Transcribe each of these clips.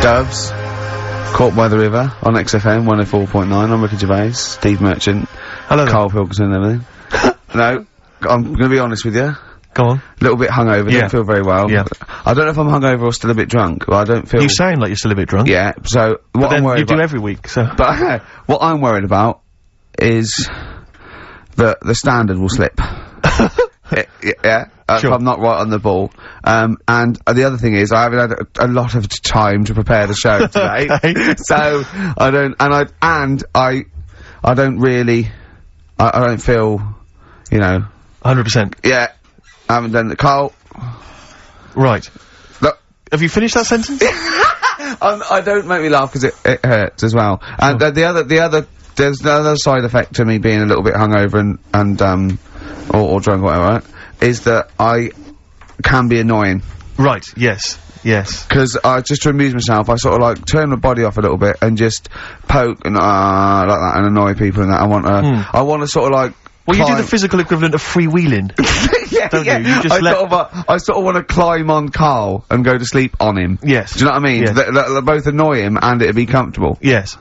Doves, Caught by the River on XFM 104.9. I'm Ricky Gervais, Steve Merchant, hello, Karl Pilkington and everything. No, I'm gonna be honest with you. Go on. A little bit hungover, don't feel very well. Yeah. I don't know if I'm hungover or still a bit drunk, but I don't feel... You sound like you're still a bit drunk. Yeah, so what I'm worried about... you do every week, so... But what I'm worried about is that the standard will slip. Yeah, sure. If I'm not right on the ball. And the other thing is, I haven't had a lot of time to prepare the show today. Okay. So, I don't really, I don't feel, you know... 100%. Yeah. I haven't done the... Karl. Right. Look. Have you finished that sentence? I don't make me laugh because it hurts as well. And there's the other side effect to me being a little bit hungover or drunk or whatever, right, is that I can be annoying. Right, yes. Yes. Because just to amuse myself, I sort of like turn my body off a little bit and just poke and like that and annoy people and that. I want to sort of like... Well, you do the physical equivalent of freewheeling. Yeah, don't yeah. you? You just I sort of want to climb on Karl and go to sleep on him. Yes. Do you know what I mean? Yes. They both annoy him and it'd be comfortable. Yes.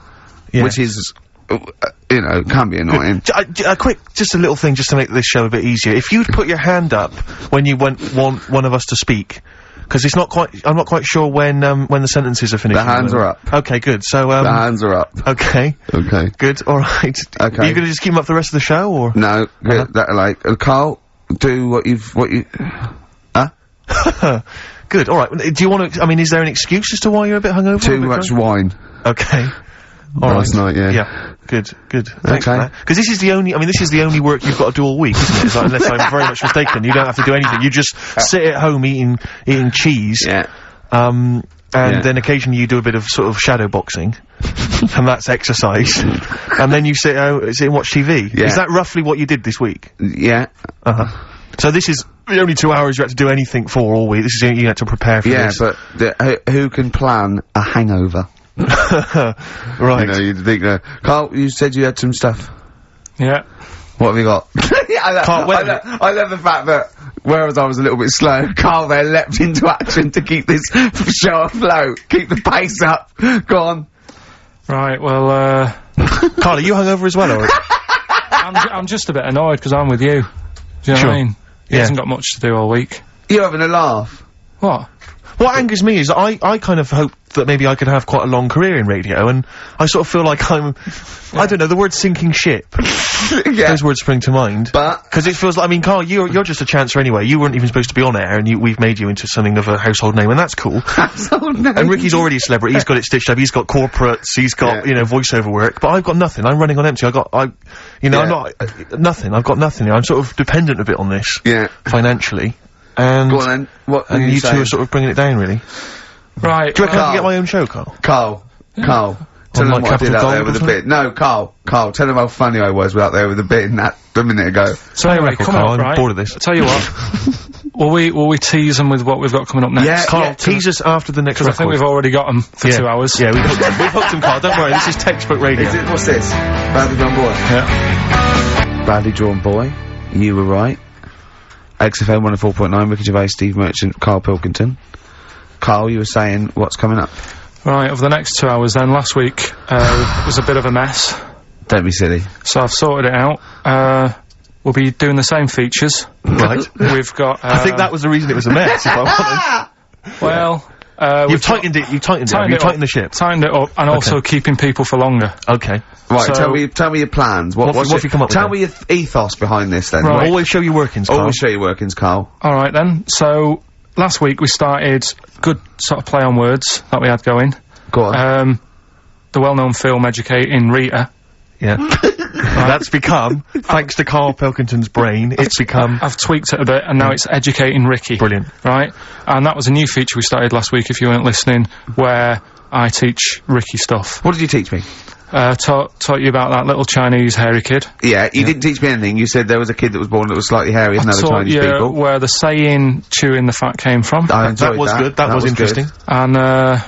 Yes. Which is, you know, can be annoying. Just a little thing just to make this show a bit easier. If you'd put your hand up when you want one of us to speak, because it's not quite, I'm not quite sure when the sentences are finished. The hands are up. Okay, good. So, the hands are up. Okay. Okay. Good, alright. Okay. Are you gonna just keep them up the rest of the show, or? No, Karl, do what you... Huh? Good, alright. Do you wanna, I mean, is there an excuse as to why you're a bit hungover? Too much wine. Okay. Last night, yeah. Yeah. Good, good. Thanks for that. Because this is the only work you've got to do all week, isn't it? It's like, unless I'm very much mistaken. You don't have to do anything. You just sit at home eating cheese. Yeah. Then occasionally you do a bit of sort of shadow boxing. And that's exercise. And then you sit and watch TV. Yeah. Is that roughly what you did this week? Yeah. Uh-huh. So this is the only 2 hours you had to do anything for all week. This is the only you had to prepare for this. Yeah, but who can plan a hangover? Right. You know, you'd think, Karl, you said you had some stuff. Yeah. What have you got? Yeah, I love the fact that, whereas I was a little bit slow, Karl there leapt into action to keep this show afloat, keep the pace up. Go on. Right, well, Karl, are you hungover as well, or? I'm just a bit annoyed because I'm with you. Do you know what I mean? He hasn't got much to do all week. You're having a laugh. What? What angers me is I kind of hope that maybe I could have quite a long career in radio, and I sort of feel like I'm, I don't know, the word sinking ship. Yeah. Those words spring to mind. But... Because it feels like, I mean, Karl, you're just a chancer anyway. You weren't even supposed to be on air, and we've made you into something of a household name, and that's cool. Household name. And Ricky's already a celebrity. He's got it stitched up. He's got corporates. He's got, you know, voiceover work. But I've got nothing. I'm running on empty. I'm not, nothing. I've got nothing. I'm sort of dependent a bit on this. Yeah. Financially. And... Go on then. What and you two are sort of bringing it down, really. Right. Do you reckon I can get my own show, Karl? Karl. Tell them what I did out there with the bin. No, Karl, tell them how funny I was out there with the bin a minute ago. So anyway, come on, I'm bored of this. I'll tell you what. Will we tease them with what we've got coming up next? Yeah, Karl, tease us after the next record. I think we've already got them for 2 hours. Yeah, we've hooked them, Karl. Don't worry, this is textbook radio. What's this? Badly Drawn Boy? Yeah. Badly Drawn Boy. You were right. XFM 104.9, Ricky Gervais, Steve Merchant, Karl Pilkington. Karl, you were saying what's coming up? Right, over the next 2 hours then, last week, was a bit of a mess. Don't be silly. So I've sorted it out. We'll be doing the same features. Right. We've got, I think that was the reason it was a mess, if I'm honest. Well, you've tightened it, you've tightened the ship. Tightened it up, and also keeping people for longer. Okay. Right, So- tell me your plans. What have you come up with Tell then? me your ethos behind this then. Right. Always show your workings, Karl. Always show your workings, Karl. Alright then, so, last week we started good sort of play on words that we had going. Go on. The well-known film Educating Rita. Yeah. That's become, thanks to Karl Pilkington's brain, it's become... I've tweaked it a bit, and now it's Educating Ricky. Brilliant. Right? And that was a new feature we started last week, if you weren't listening, where I teach Ricky stuff. What did you teach me? Taught you about that little Chinese hairy kid. Yeah, you didn't teach me anything. You said there was a kid that was born that was slightly hairy than other Chinese people. Where the saying "chewing the fat" came from. I enjoyed that was good. That was interesting. Good.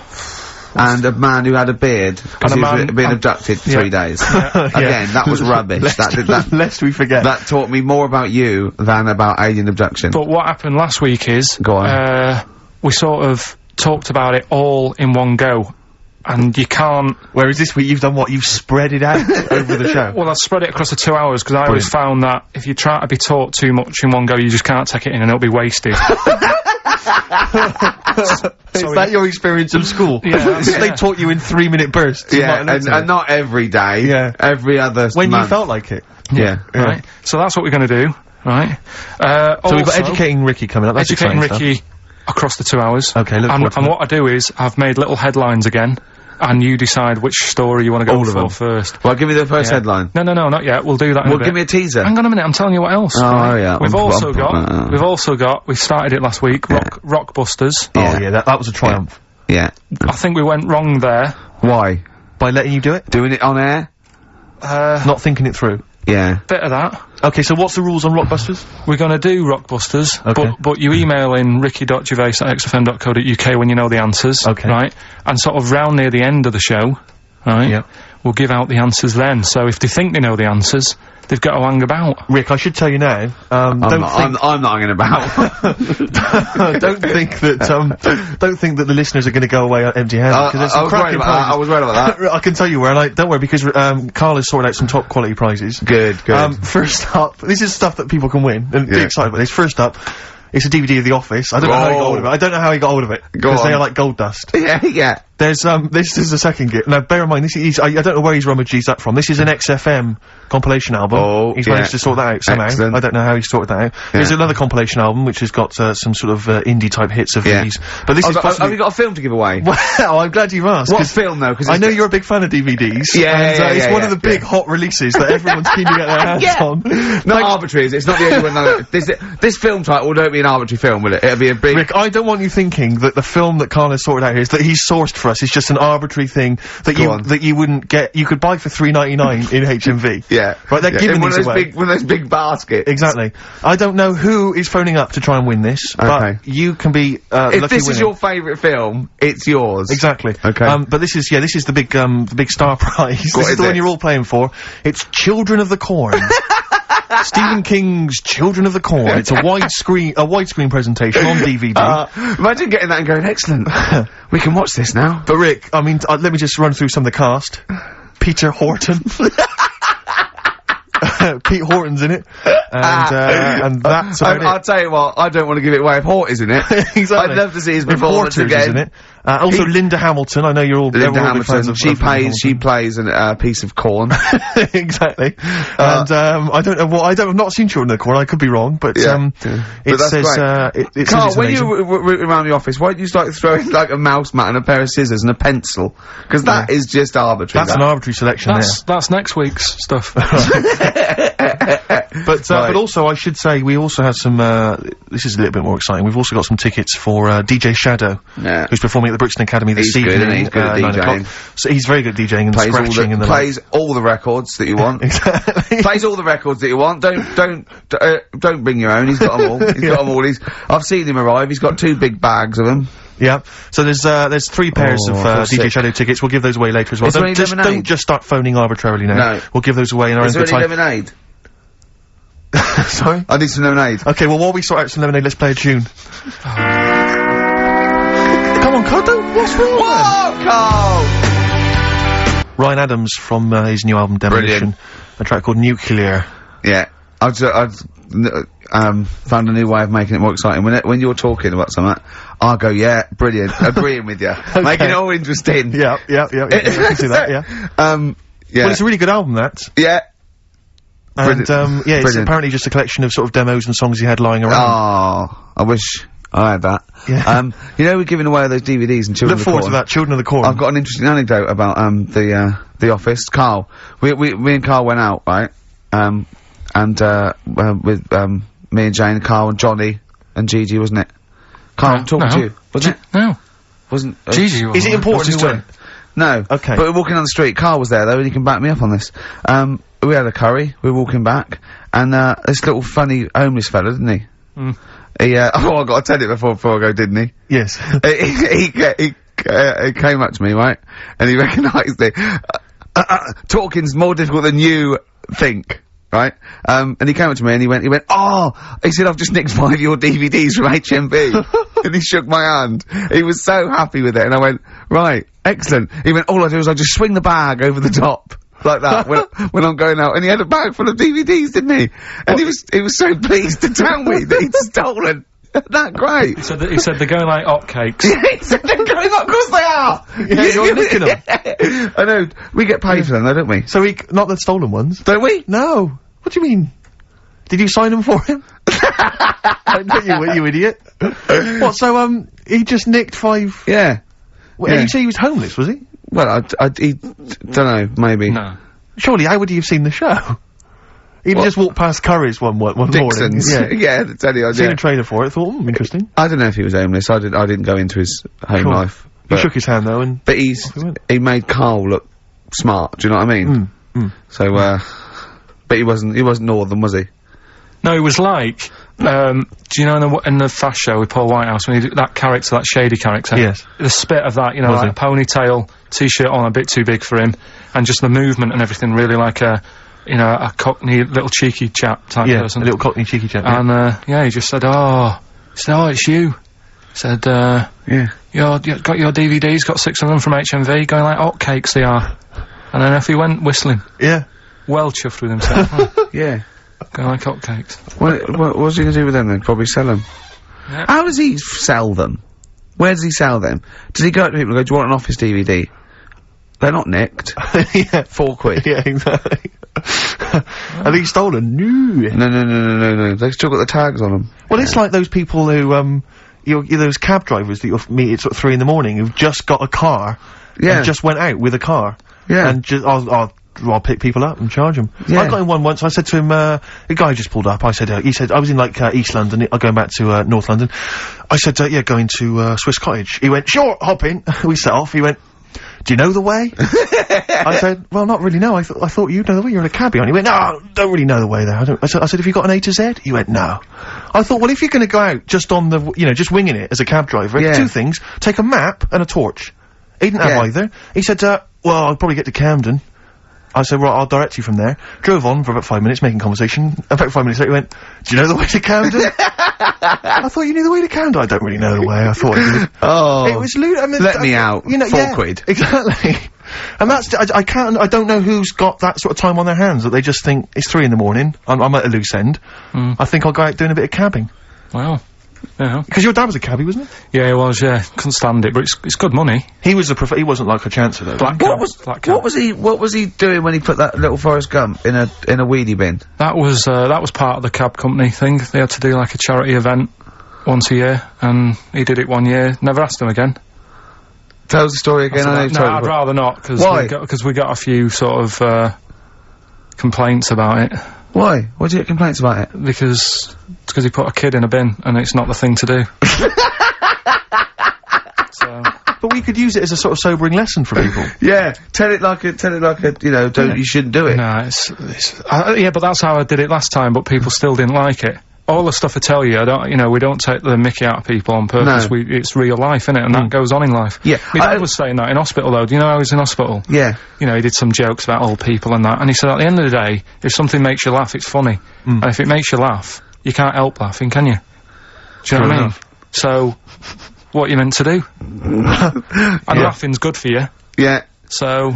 And a man who had a beard because he was being abducted for 3 days. Again, that was rubbish. Lest we forget. That taught me more about you than about alien abduction. But what happened last week is, Go on. we sort of talked about it all in one go. and you can't... Whereas this week you've done what? You've spread it out over the show. Well, I've spread it across the 2 hours, because I always found that if you try to be taught too much in one go, you just can't take it in and it'll be wasted. Is that your experience of school? Yeah. They taught you in 3-minute bursts. Yeah, and not every day. Yeah. Every other When month. you felt like it. Yeah. Right. So that's what we're gonna do, right? So we've got Educating Ricky coming up. That's Educating exciting Ricky across the 2 hours. Okay, look forward to and that. what I do is, I've made little headlines again, and you decide which story you want to go All of for them. first. Well, give me the first headline. No, not yet. We'll do that in a Well, bit. give me a teaser. Hang on a minute, I'm telling you what else. Oh, yeah. We've also got, we started it last week, Rockbusters. Oh, yeah, that was a triumph. Yeah. I think we went wrong there. Why? By letting you do it? Doing it on air? Not thinking it through. Yeah. Bit of that. Okay, so what's the rules on Rockbusters? We're gonna do Rockbusters, Okay. but you email in ricky.gervais@xfm.co.uk when you know the answers. Okay. Right? And sort of round near the end of the show, right? Yeah. We'll give out the answers then. So if they think they know the answers, they've got to hang about. Rick, I should tell you now, I'm not hanging about. don't think that the listeners are going to go away empty-handed, because there's some cracking prizes. I was worried about that. I can tell you where, and don't worry, because Karl has sorted out some top quality prizes. Good. First up, this is stuff that people can win, and be excited about this. First up, it's a DVD of The Office. I don't know how he got hold of it. I don't know how he got hold of it, because they are like gold dust. Yeah. There's this is the second gift. Now, bear in mind, this is I don't know where he's rummaged that from. This is an XFM compilation album. Oh, he's managed to sort that out somehow. Excellent. I don't know how he sorted that out. There's another compilation album which has got some sort of indie type hits of these. But this is possibly... Have you got a film to give away? Well, I'm glad you've asked. What film though? Because I know you're a big fan of DVDs. It's one of the big hot releases that everyone's keen to get their hands on. Not arbitrary, is it? It's not the only one. This film title won't be an arbitrary film, will it? It'll be a big... Rick, I don't want you thinking that the film that Karl has sorted out here is that he's sourced for us. It's just an arbitrary thing that you wouldn't get. You could buy for $3.99 in HMV. Yeah. Right, they're giving these away. One of those big baskets. Exactly. I don't know who is phoning up to try and win this, but you can be lucky if this is winner. your favourite film, it's yours. Exactly. Okay. But this is the big star prize. This is the one you're all playing for. It's Children of the Corn. Stephen King's Children of the Corn. It's a widescreen presentation on DVD. Imagine getting that and going, excellent. We can watch this now. But Rick, I mean, let me just run through some of the cast. Peter Horton. Pete Horton's in it, and that's about it. I'll tell you what, I don't want to give it away if Hort is in it. Exactly. I'd love to see his performance again. In it. Also Linda Hamilton, I know you're all Linda big fans Hamilton, of she plays a piece of corn. Exactly. And I don't know I've not seen Children of the Corn, I could be wrong, but it says it Carl, says when you root around the office, why don't you start throwing like a mouse mat and a pair of scissors and a pencil? Because that is just arbitrary. That's an arbitrary selection. That's next week's stuff. But also I should say we also have some this is a little bit more exciting. We've also got some tickets for DJ Shadow, who's performing at the Brixton Academy this evening. Good, he's good at 9 o'clock. DJing. So he's very good at DJing and scratching and plays all the records that you want. Exactly. Plays all the records that you want. Don't bring your own. He's got them all. He's got them all. I've seen him arrive. He's got 2 big bags of them. Yeah. So there's 3 pairs of DJ Shadow tickets. We'll give those away later as well. Don't just start phoning arbitrarily now. No. We'll give those away in our own good time. Is there any lemonade? Sorry? I need some lemonade. Okay, well, while we sort out some lemonade, let's play a tune. Come on, Carl, what's wrong? Whoa, Carl! Ryan Adams from his new album Demolition. Brilliant. A track called Nuclear. Yeah. I've found a new way of making it more exciting. When you're talking about something, I'll go, yeah, brilliant, agreeing with you. Okay. Making it all interesting. Yeah, I can see that, yeah. Yeah. Well, it's a really good album, that. Yeah. And, it's apparently just a collection of sort of demos and songs he had lying around. Oh, I wish I had that. Yeah. You know, we're giving away those DVDs and Children of the Corn. Look forward to that, Children of the Corn. I've got an interesting anecdote about, the Office. Carl, me and Carl went out, right? With, me and Jane, Carl and Johnny and Gigi, wasn't it? Carl, I'm talking to you, wasn't it? No. Wasn't, Is Gigi was it important who went? No. Okay. But we're walking on the street, Carl was there though, and he can back me up on this. We had a curry, we were walking back, and, this little funny homeless fella, didn't he? Mm. He, I gotta tell it before I go, didn't he? Yes. he came up to me, right? And he recognised it. Talking's more difficult than you think, right? And he came up to me and he went, he said, I've just nicked 5 of your DVDs from HMV. And he shook my hand. He was so happy with it. And I went, right, excellent. He went, all I do is I just swing the bag over the top. Like that, when I'm going out. And he had a bag full of DVDs, didn't he? And he was so pleased to tell me that he'd stolen. That great. He said they're going like hotcakes. Yeah, he said they're going like, of course they are! Yeah, you're nicking them. I know. We get paid for them though, don't we? So not the stolen ones? Don't we? No. What do you mean? Did you sign them for him? you idiot. What, so, he just nicked 5? Yeah. Well, yeah. You say he was homeless, was he? Well, he don't know, maybe. No. Surely, how would he have seen the show? He'd just walked past Curry's one morning. Dixon's. Yeah. Yeah, that's any idea. Seen a trailer for it, thought, interesting. I don't know if he was homeless. I didn't go into his home life. He shook his hand though, and but he made Karl look smart. Do you know what I mean? So, but he wasn't northern, was he? No, he was like. Do you know in the Fast Show with Paul Whitehouse when he did that character, that shady character? Yes. The spit of that, you know, like a ponytail, t-shirt on, a bit too big for him, and just the movement and everything, really like a cockney little cheeky chap type person. A little cockney cheeky chap. And he just said, "Oh, it's you." He said, "Yeah, you got your DVDs, got 6 of them from HMV, going like hotcakes they are." And then off he went whistling. Yeah. Well chuffed with himself. Yeah. Going like hotcakes. What's he gonna do with them then? Probably sell them. Yeah. How does he sell them? Where does he sell them? Does he go up to people and go, do you want an office DVD? They're not nicked. Yeah. 4 quid. Yeah, exactly. Are these stolen? No. No. They've still got the tags on them. Well, it's like those people who, you're those cab drivers that you'll meet at sort of 3 in the morning who've just got a car. Yeah. And just went out with a car. Yeah. And just, I'll pick people up and charge them. Yeah. I got in one once, I said to him, a guy just pulled up, he said, I was in like, East London, I'm going back to, North London. I said, yeah, going to, Swiss Cottage. He went, sure, hop in. We set off. He went, do you know the way? I said, well, not really, no. I thought you'd know the way. You're in a cabbie. And he went, no, don't really know the way there. I said, have you got an A to Z? He went, no. I thought, well, if you're gonna go out just on the, just winging it as a cab driver, 2 things, take a map and a torch. He didn't have either. He said, well, I'll probably get to Camden. I said, right, I'll direct you from there. Drove on for about 5 minutes, making conversation. About 5 minutes later, he went, do you know the way to Camden? I thought you knew the way to Camden. I don't really know the way. I thought I did. Oh. It was I mean, let me out. 4 quid. Exactly. And that's, I don't know who's got that sort of time on their hands, that they just think, it's 3 in the morning, I'm at a loose end. I think I'll go out doing a bit of cabbing. Wow. Yeah. Because your dad was a cabbie, wasn't he? Yeah, he was, yeah. Couldn't stand it, but it's good money. He was he wasn't like a chancer, though. What was he doing when he put that little Forrest Gump in a wheelie bin? That was part of the cab company thing. They had to do like a charity event once a year, and he did it 1 year. Never asked him again. Tell us the story again. I'd rather not, because we got a few sort of complaints about it. Why? Why did you get complaints about it? Because he put a kid in a bin, and it's not the thing to do. So. But we could use it as a sort of sobering lesson for people. Yeah, tell it like a, you shouldn't do it. No, yeah, but that's how I did it last time, but people still didn't like it. All the stuff I tell you, we don't take the mickey out of people on purpose. No. It's real life, innit? And that goes on in life. Yeah. My dad was saying that in hospital, though. Do you know I was in hospital? Yeah. He did some jokes about old people and that. And he said, at the end of the day, if something makes you laugh, it's funny. And if it makes you laugh, you can't help laughing, can you? Do you know what I mean? So, what you meant to do? And laughing's good for you. Yeah. So,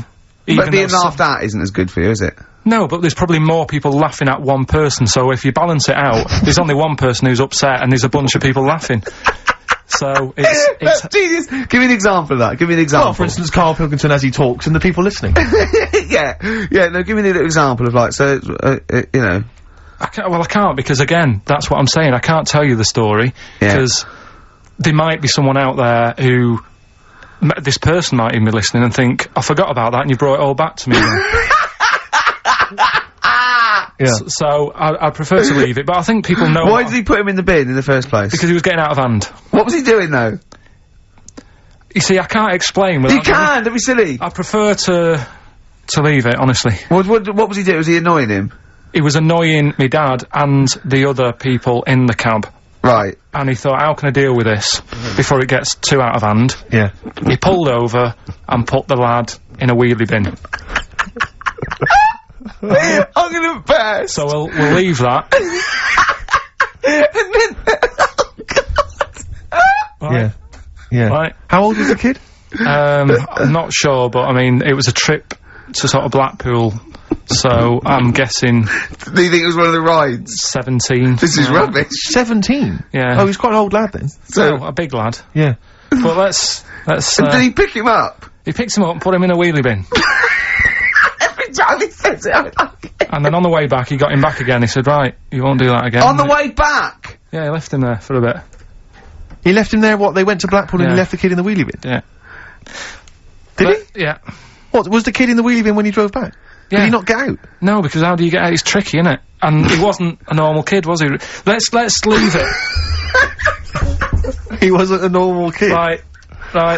but being laughed at isn't as good for you, is it? No, but there's probably more people laughing at one person, so if you balance it out, there's only one person who's upset and there's a bunch of people laughing. So, it's genius! Give me an example of that, give me an example. Well, for instance, Karl Pilkington as he talks and the people listening. No, give me an example of like, so, I can't, because again, that's what I'm saying, I can't tell you the story, because there might be someone out there who, this person might even be listening and think, I forgot about that and you brought it all back to me then. Yeah. So I'd prefer to leave it, but I think people know. Why did he put him in the bin in the first place? Because he was getting out of hand. What was he doing though? You see, I can't explain. You can't. Don't be silly. I prefer to leave it, honestly. What was he doing? Was he annoying him? He was annoying my dad and the other people in the cab. Right. And he thought, how can I deal with this before it gets too out of hand? Yeah. He pulled over and put the lad in a wheelie bin. I'm gonna burst. So we'll leave that. Yeah. Yeah. Right. How old was the kid? I'm not sure, but I mean, it was a trip to sort of Blackpool, so I'm guessing. Do you think it was one of the rides? 17. This is rubbish. 17? Yeah. Oh, he's quite an old lad then. So a big lad. Yeah. But let's. Did he pick him up? He picks him up and put him in a wheelie bin. Every time he says it, I like it. And then on the way back, he got him back again. He said, right, you won't do that again. On the way back? Yeah, he left him there for a bit. He left him there, what, they went to Blackpool and he left the kid in the wheelie bin? Yeah. Did he? Yeah. What, was the kid in the wheelie bin when he drove back? Yeah. Did he not get out? No, because how do you get out? It's tricky, innit? And he wasn't a normal kid, was he? Let's leave it. He wasn't a normal kid. Right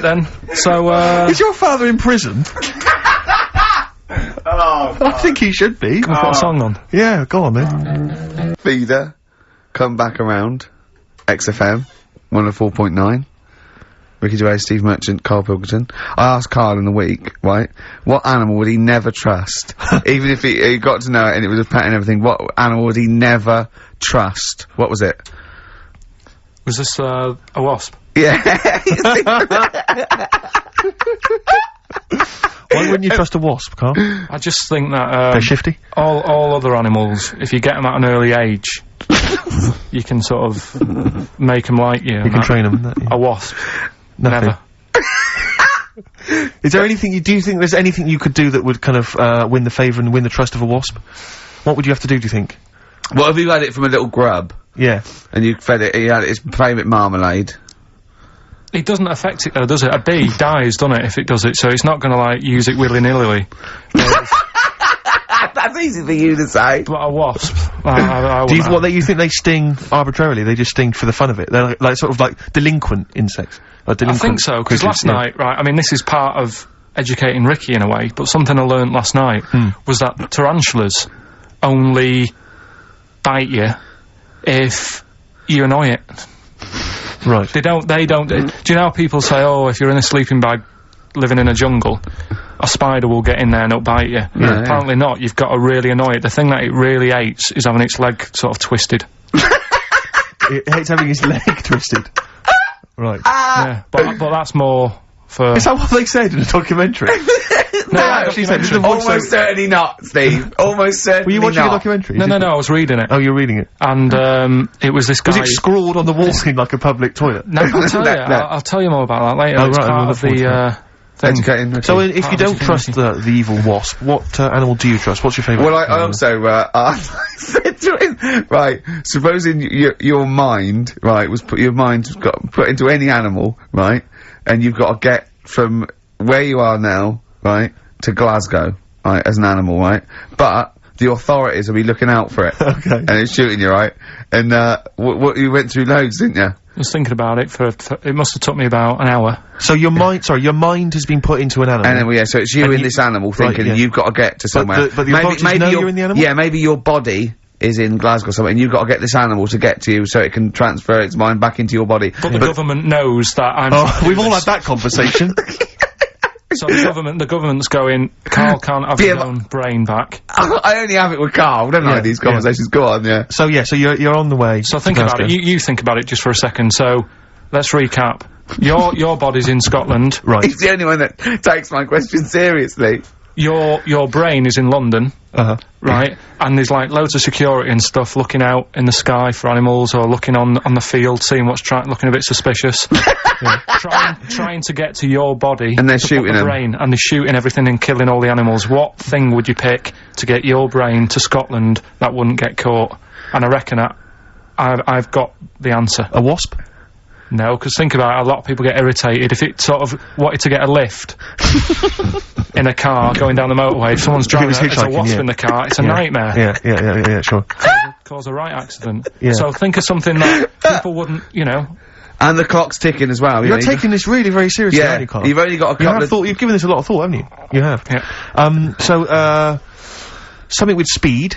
then. So, Is your father in prison? Oh, I think he should be. Can we put a song on? Yeah, go on then. Feeder, come back around. XFM, 104.9. Ricky Gervais, Steve Merchant, Karl Pilkington. I asked Karl in the week, right, what animal would he never trust? Even if he got to know it and it was a pet and everything, what animal would he never trust? What was it? Was this, a wasp? Yeah. Why wouldn't you trust a wasp, Karl? I just think that, They're shifty? all other animals, if you get them at an early age, you can sort of make them like you. You can train them. A wasp. Nothing. Never. Is there anything do you think there's anything you could do that would kind of, win the favour and win the trust of a wasp? What would you have to do you think? What if you had it from a little grub? Yeah. And you fed it, you had its favourite marmalade? It doesn't affect it though, does it? A bee dies, doesn't it, if it does it, so it's not gonna, like, use it willy-nilly. That's easy for you to say. But a wasp, I Do you think they sting arbitrarily? They just sting for the fun of it? They're like sort of like delinquent insects? I think so, because last night, right, I mean, this is part of educating Ricky in a way, but something I learnt last night was that tarantulas only bite you if you annoy it. Right. They don't, do you know how people say, oh, if you're in a sleeping bag living in a jungle, a spider will get in there and it'll bite you? Yeah, apparently not, you've got to really annoy it. The thing that it really hates is having its leg sort of twisted. It hates having its leg twisted. Right. Yeah, but that's more for... Is that what they said in a documentary? No, actually said, almost certainly not, Steve. Almost certainly not. Were you watching a documentary? No, I was reading it. Oh, you're reading it. And, it was this guy... Was it scrawled on the wall in like a public toilet? No, I'll tell you. I'll tell you more about that later. Oh, It's right, part of the, thing. Educating. So, if you don't trust the evil wasp, what animal do you trust? What's your favourite? Well, I also, I said to him, right, supposing your mind, right, your mind got put into any animal, right, and you've got to get from where you are now, right, to Glasgow, right, as an animal, right, but the authorities will be looking out for it. Okay. And it's shooting you, right, and, you went through loads, didn't you? I was thinking about it for it must have took me about an hour. So your mind has been put into an animal. And then, yeah, so it's you in this animal thinking you've got to get to somewhere. But the authorities know you're in the animal? Yeah, maybe your body is in Glasgow somewhere and you've got to get this animal to get to you so it can transfer its mind back into your body. But the government knows that I'm... Oh, we've all had that conversation. So the government's going, Karl can't have his own brain back. I only have it with Karl, don't I, these conversations. Go on, yeah. So you're on the way. So think about it, you think about it just for a second, so let's recap. Your body's in Scotland. Right. He's the only one that takes my question seriously. Your brain is in London. Right. And there's like loads of security and stuff looking out in the sky for animals or looking on the field, seeing what's looking a bit suspicious. Trying to get to your body. And they're shooting them. Brain, and they're shooting everything and killing all the animals. What thing would you pick to get your brain to Scotland that wouldn't get caught? And I reckon I've got the answer. A wasp? No, because think about it, a lot of people get irritated if it sort of wanted to get a lift in a car going down the motorway. If someone's driving there's a wasp in the car, it's a nightmare. Yeah, sure. Cause a right accident. Yeah. So think of something that people wouldn't, you know. And the clock's ticking as well. You're taking this really very seriously, aren't you, Karl? You've only got a couple you've given this a lot of thought, haven't you? You have. Yeah. So, something with speed.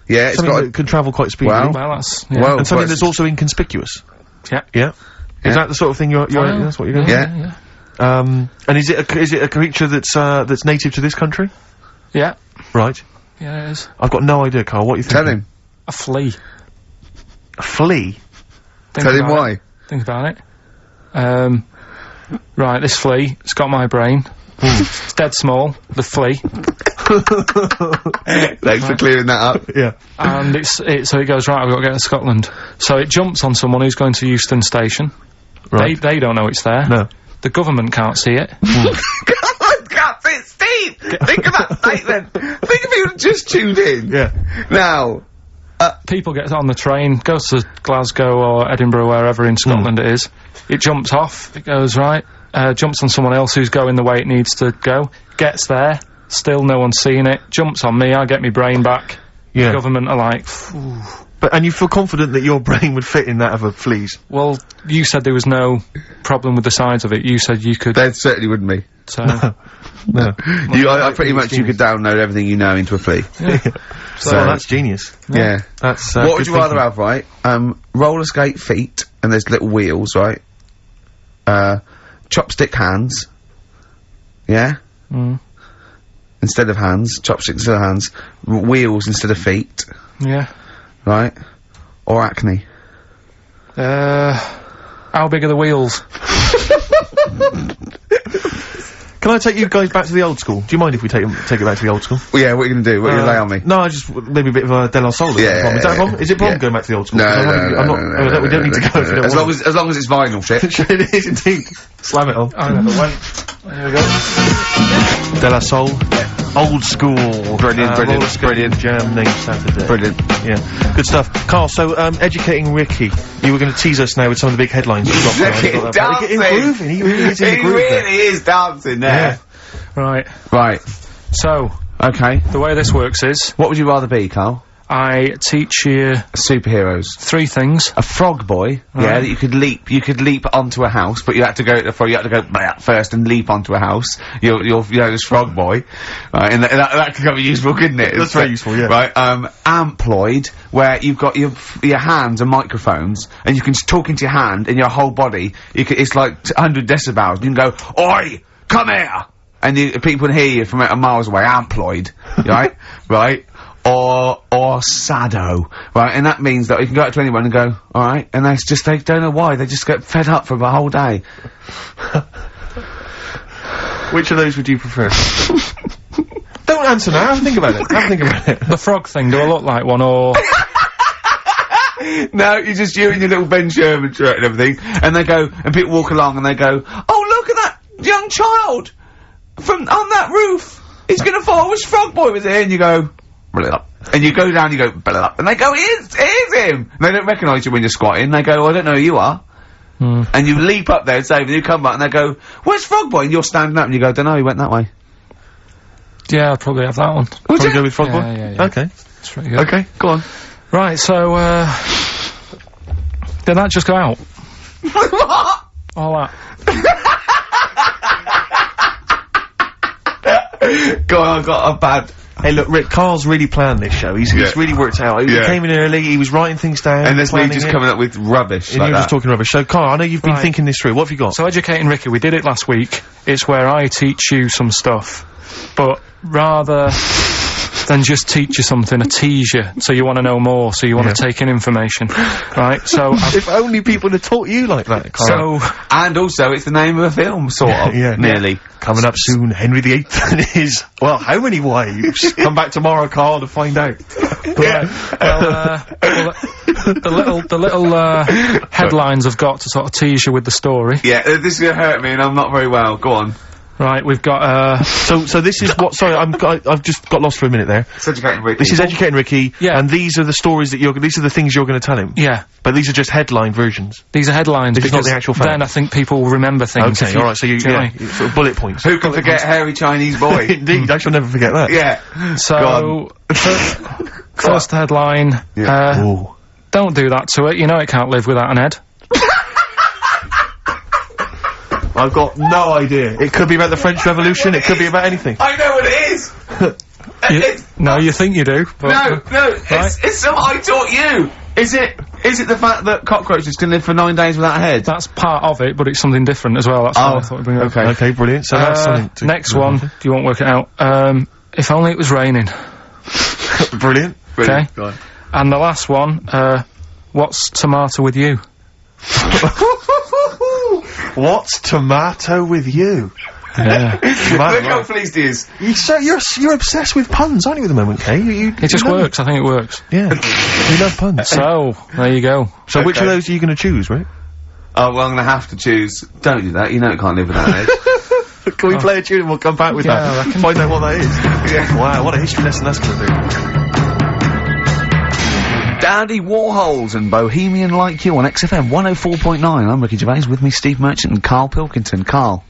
Yeah, it's something that can travel quite speedily. Well, that's... Yeah. Well, and something that's also inconspicuous. Yeah. Yeah. Is that the sort of thing that's what you're going Yeah. And is it a creature that's native to this country? Yeah. Right. Yeah, it is. I've got no idea, Carl. What are you thinking? Tell him. A flea. A flea? Tell him why. Think about it. Right, this flea, it's got my brain. It's dead small, the flea. Thanks for clearing that up. Yeah. And so it goes, right, I've got to get to Scotland. So it jumps on someone who's going to Euston Station. Right. They don't know it's there. No. The government can't see it. God, can't see it, Steve! Think of that statement! Think if you just tuned in. Yeah. Now, People get on the train, goes to Glasgow or Edinburgh, wherever in Scotland it is. It jumps off, it goes right, jumps on someone else who's going the way it needs to go, gets there, still no one's seen it, jumps on me, I get my brain back. Yeah. The government are like, phew. And you feel confident that your brain would fit in that of a flea's? Well, you said there was no problem with the size of it. You said you could. there certainly wouldn't be. So, No. I pretty much, you could download everything you know into a flea. So that's genius. Yeah. That's, what would good you rather thinking. have, right? Roller skate feet, and there's little wheels, right? Chopstick hands. Yeah? Instead of hands. Chopsticks instead of hands. Wheels instead of feet. yeah. Right? Or acne. How big are the wheels? Can I take you guys back to the old school? Do you mind if we take it back to the old school? Well, yeah, what are you gonna do? What are you gonna lay on me? No, I just maybe a bit of a De La Soul. Yeah, Is that a problem? Is it a problem yeah. going back to the old school? No, 'Cause I'm no, not. We don't need to go if you don't as want long as long as it's vinyl shit. it is indeed. Slam it on. I never went. There we go. De La Soul. Old school. Brilliant, roller skating jam named Saturday. Brilliant. Yeah. Good stuff. Carl, so, educating Ricky. You were going to tease us now with some of the big headlines you've got. He's dancing. Improving. He really is in the He groove there. really is dancing there. Right. Right. So, Okay. the way this works is, What would you rather be, Carl? I teach you Superheroes. 3 things. A frog boy, yeah, that you could leap onto a house, but you had to go blah, first and leap onto a house. You're this frog boy, right? And that could be useful, couldn't it? That's very useful, yeah. Right, amploid, where you've got your hands and microphones, and you can talk into your hand and your whole body. It's like 100 decibels. You can go, "Oi, come here," and people can hear you from miles away. Amploid, right, right. Or sado, right? And that means that you can go up to anyone and go, alright, and they don't know why, they just get fed up for the whole day. Which of those would you prefer? Don't answer now, have a think about it. Have a think about it. The frog thing, do I look like one, or... No, you're just you in your little Ben Sherman shirt and everything, and they go, and people walk along and they go, "Oh, look at that young child on that roof, he's gonna fall, I wish Frog Boy was here," and you go, "Blah." And you go down, you go, "Blah," and they go, here's him! And they don't recognise you when you're squatting, they go, "I don't know who you are." And you leap up there and say, and you come back and they go, "Where's Frog Boy?" And you're standing up and you go, "Dunno, he went that way." Yeah, I'd probably have that one. Would Probably you? go with Frog Boy? Yeah. Okay. It's pretty good. Okay, go on. Right, so, did that just go out? What? All that. Go on, I've got a bad... Hey, look, Rick, Carl's really planned this show. He's really worked it out. He came in early, he was writing things down. And there's me planning just it, coming up with rubbish and like you were that. just talking rubbish. So, Carl, I know you've been Right. thinking this through. What have you got? So, Educating Ricky, we did it last week. It's where I teach you some stuff, but rather than just teach you something, I tease you, so you want to know more, so you want to take in information, right? So, if only people had taught you like that, Carl. so, And also, it's the name of a film, sort of. Yeah. Nearly. Coming up soon, Henry VIII and his, well, how many wives? Come back tomorrow, Carl, to find out. well, the little headlines I've got to sort of tease you with the story. Yeah, this is gonna hurt me and I'm not very well. Go on. Right, we've got, So this is what, sorry, I've just got lost for a minute there. It's Educating Ricky. This is Educating Ricky, Yeah. and these are the stories that these are the things you're gonna tell him. yeah, But these are just headline versions. these are headlines This is not because the actual fact. then I think people will remember things. Okay, alright, so you, do you know what I mean? sort of bullet points. Who can forget Hairy Chinese Boy? Indeed, I shall never forget that. Yeah. So, first headline, Ooh. don't do that to it, you know it can't live without an head. I've got no idea. It could be about the French Revolution, it could be about anything. I know what it is! No, you think you do, but... No, it's something I taught you! Is it the fact that cockroaches can live for 9 days without a head? That's part of it, but it's something different as well, that's why I thought we'd bring it up. Okay, brilliant. So that's something to... Next one, you won't work it out. If only it was raining. Brilliant. Okay. Go on. And the last one, what's tomato with you? What's tomato with you? Yeah. Look how pleased he is. You're obsessed with puns, aren't you, at the moment, Kay? It just works. I think it works. Yeah. You love puns. So, there you go. So which of those are you going to choose, Rick? Oh, well, I'm gonna have to choose. Don't do that. You know it can't live without Ed. Can we play a tune and we'll come back with that? Find out what that is. Yeah. Wow, what a history lesson that's going to be. Dandy Warhols and Bohemian Like You on XFM 104.9. I'm Ricky Gervais, with me Steve Merchant and Karl Pilkington. Karl,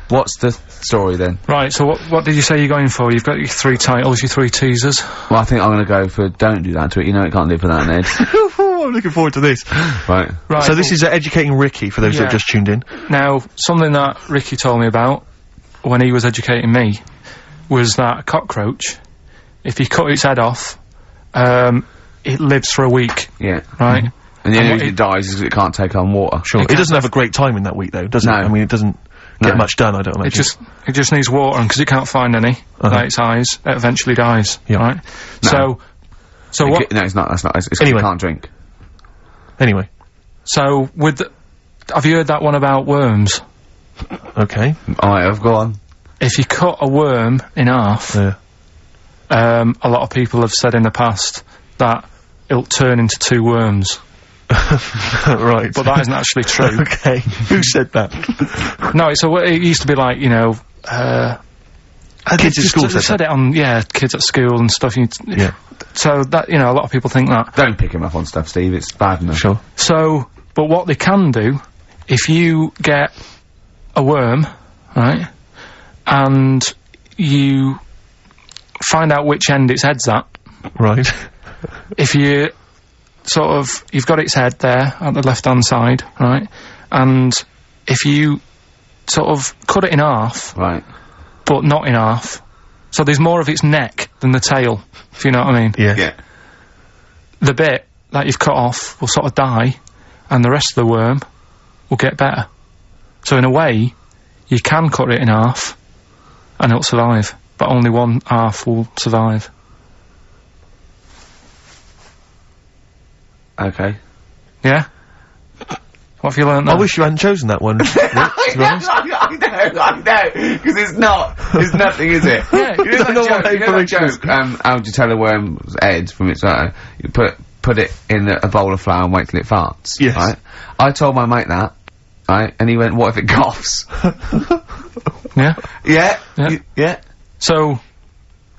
what's the story then? Right, so what did you say you're going for? You've got your 3 titles, your 3 teasers. Well, I think I'm gonna go for Don't Do That to It. You know it can't live without an Ed. I'm looking forward to this. Right. So this is educating Ricky, for those that have just tuned in. Now, something that Ricky told me about when he was educating me was that a cockroach, if you cut its head off, it lives for a week. Yeah. Right? And the only reason it dies is because it can't take on water. Sure. It doesn't have a great time in that week, though, does it? I mean, it doesn't get much done, I don't imagine. It just needs water, and because it can't find any, like its eyes, it eventually dies. Yeah. Right? So what? No, it's not. That's not. It's Anyway. it can't drink. Anyway. So, have you heard that one about worms? Okay. I have, go on. If you cut a worm in half, Yeah. a lot of people have said in the past that it'll turn into 2 worms. Right. But that isn't actually true. Okay. Who said that? No, it used to be like, you know, kids at school said it on, kids at school and stuff. Yeah. So that, you know, a lot of people think that. Don't pick him up on stuff, Steve. It's bad enough. Sure. So, but what they can do, if you get a worm, right, and you find out which end its head's at. Right. If you you've got its head there at the left-hand side, right, and if you sort of cut it in half. Right. But not in half. So there's more of its neck than the tail, if you know what I mean. Yeah. Yeah. The bit that you've cut off will sort of die, and the rest of the worm will get better. So in a way, you can cut it in half, and it'll survive, but only one half will survive. Okay. Yeah? What have you learned there? I wish you hadn't chosen that one, Rick, to be honest. I know, because it's nothing, is it? Yeah. You know that joke, how do you tell a worm's head from its you put it in a bowl of flour and wait till it farts. Yes. Right? I told my mate that, right, and he went, what if it coughs? Yeah? Yeah? Yeah. Yeah? So,